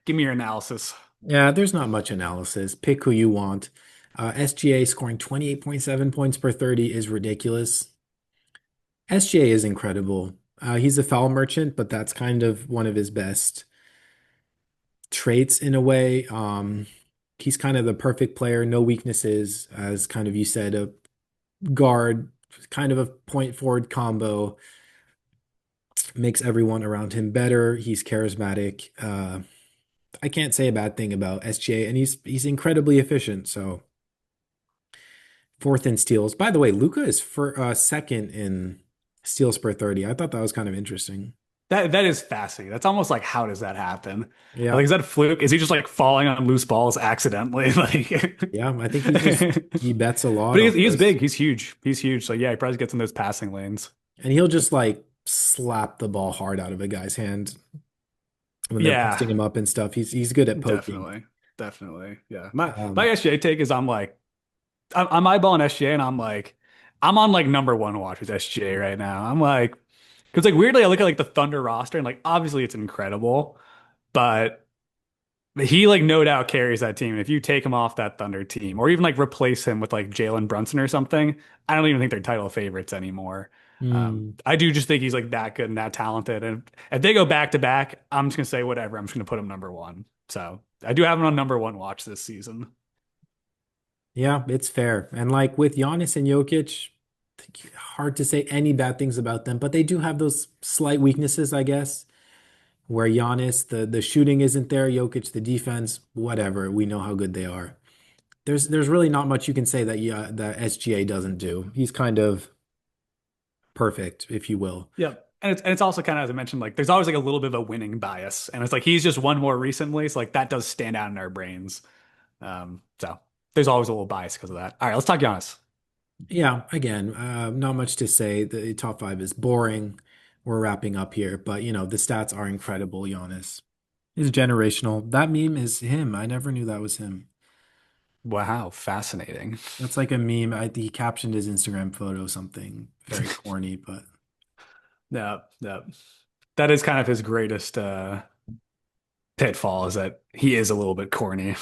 give me your analysis. Yeah, there's not much analysis. Pick who you want. SGA scoring 28.7 points per 30 is ridiculous. SGA is incredible. He's a foul merchant, but that's kind of one of his best traits in a way. He's kind of the perfect player, no weaknesses, as kind of you said, a guard, kind of a point forward combo, makes everyone around him better. He's charismatic. I can't say a bad thing about SGA, and he's incredibly efficient. So fourth in steals. By the way, Luca is for second in steals per 30. I thought that was kind of interesting. That is fascinating. That's almost like, how does that happen? Yeah. Like, is that a fluke? Is he just like falling on loose balls accidentally? Like, Yeah, I think he bets a lot but on he's those. big. He's huge. He's huge. So yeah, he probably gets in those passing lanes. And he'll just like slap the ball hard out of a guy's hand when they're Yeah, posting him up and stuff. He's good at poking. definitely, definitely. Yeah, my Um, SGA take is I'm eyeballing SGA and I'm like, I'm on like number one watch with SGA right now. I'm like, because like weirdly I look at like the Thunder roster and like obviously it's incredible, but he like no doubt carries that team. If you take him off that Thunder team, or even like replace him with like Jalen Brunson or something, I don't even think they're title favorites anymore. hmm. I do just think he's like that good and that talented. And if they go back to back, I'm just gonna say whatever. I'm just gonna put him number one. So I do have him on number one watch this season. Yeah, it's fair. And like with Giannis and Jokic, hard to say any bad things about them, but they do have those slight weaknesses, I guess, where Giannis, the shooting isn't there, Jokic, the defense, whatever. We know how good they are. There's really not much you can say that that SGA doesn't do. He's kind of perfect, if you will. Yep. And it's also kind of, as I mentioned, like there's always like a little bit of a winning bias. And it's like he's just won more recently. So like that does stand out in our brains. So there's always a little bias because of that. All right, let's talk Giannis. Yeah, again, not much to say. The top five is boring. We're wrapping up here, but the stats are incredible. Giannis is generational. That meme is him. I never knew that was him. Wow, fascinating. That's like a meme. He captioned his Instagram photo something very corny, but Yeah, yeah. That is kind of his greatest pitfall is that he is a little bit corny.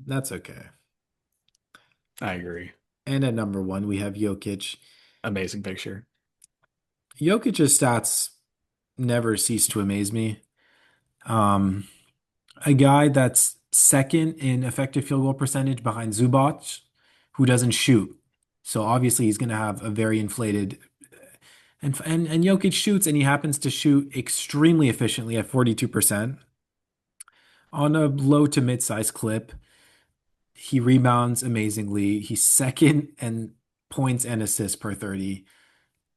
that's okay. I agree. And at number one, we have Jokic. Amazing picture. Jokic's stats never cease to amaze me. Um, a guy that's second in effective field goal percentage behind Zubac, who doesn't shoot. So obviously he's going to have a very inflated and Jokic shoots and he happens to shoot extremely efficiently at 42% on a low to mid-size clip. He rebounds amazingly. He's second in points and assists per 30.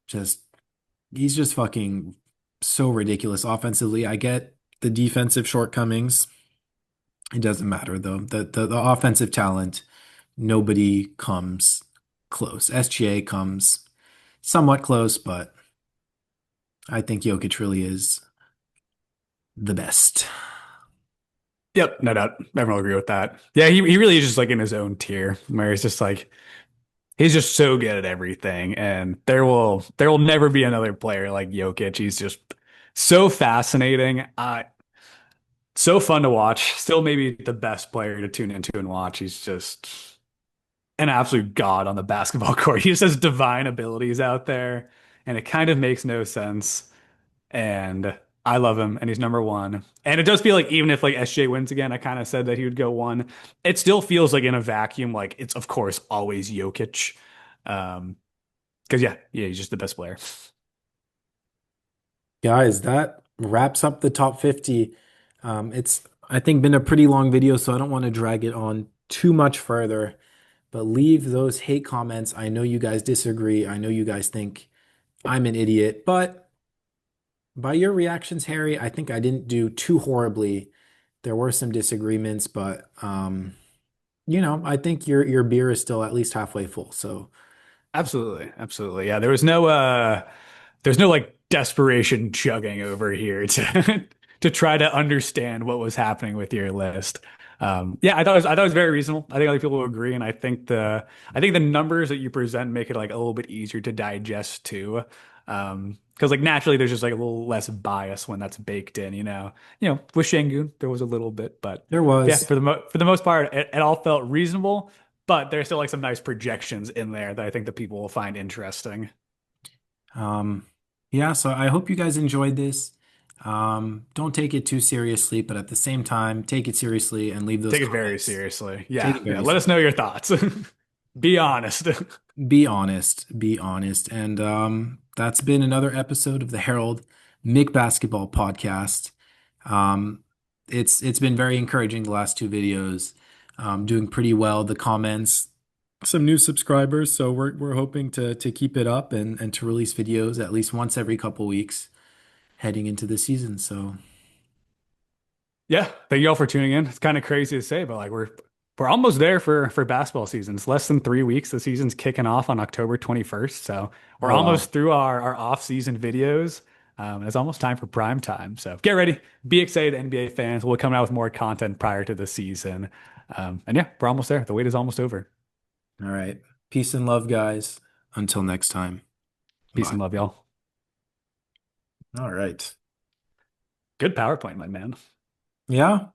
Just he's just fucking so ridiculous offensively. I get the defensive shortcomings. It doesn't matter though. The offensive talent, nobody comes close. SGA comes somewhat close, but I think Jokic really is the best. Yep, no doubt. Everyone will agree with that. Yeah, he really is just like in his own tier where it's just like he's just so good at everything, and there will never be another player like Jokic. He's just so fascinating. So fun to watch. Still maybe the best player to tune into and watch. He's just an absolute god on the basketball court. He just has divine abilities out there, and it kind of makes no sense. And I love him, and he's number one. And it does feel like even if like SJ wins again, I kind of said that he would go one. It still feels like in a vacuum, like it's of course always Jokic. Because yeah, he's just the best player. Guys, that wraps up the top 50. It's, I think, been a pretty long video, so I don't want to drag it on too much further. But leave those hate comments. I know you guys disagree. I know you guys think I'm an idiot, but by your reactions, Harry, I think I didn't do too horribly. There were some disagreements, but I think your beer is still at least halfway full. So Absolutely, absolutely. Yeah, there's no like desperation chugging over here to to try to understand what was happening with your list. Yeah, I thought it was very reasonable. I think other people will agree, and I think the numbers that you present make it like a little bit easier to digest too. Because like naturally there's just like a little less bias when that's baked in, with Şengün there was a little bit, but there yeah, was. for the most part it all felt reasonable. But there's still like some nice projections in there that I think that people will find interesting. Um, yeah, so I hope you guys enjoyed this. Don't take it too seriously, but at the same time, take it seriously and leave those Take it very comments. seriously. Take Yeah. it Yeah. very Let us seriously. know your thoughts. Be honest. Be honest. Be honest. And that's been another episode of the Herald Mick Basketball Podcast. Um, it's been very encouraging the last two videos. Doing pretty well. The comments, some new subscribers, so we're hoping to keep it up and to release videos at least once every couple weeks heading into the season. So, Yeah, thank you all for tuning in. It's kind of crazy to say, but like we're almost there for basketball season. It's less than 3 weeks. The season's kicking off on October 21st. So we're oh wow. almost through our off-season videos. It's almost time for prime time. So get ready. Be excited, NBA fans. We'll come out with more content prior to the season. And yeah, we're almost there. The wait is almost over. All right. Peace and love, guys. Until next time. Peace Bye. and love, y'all. All right. Good PowerPoint, my man. Yeah.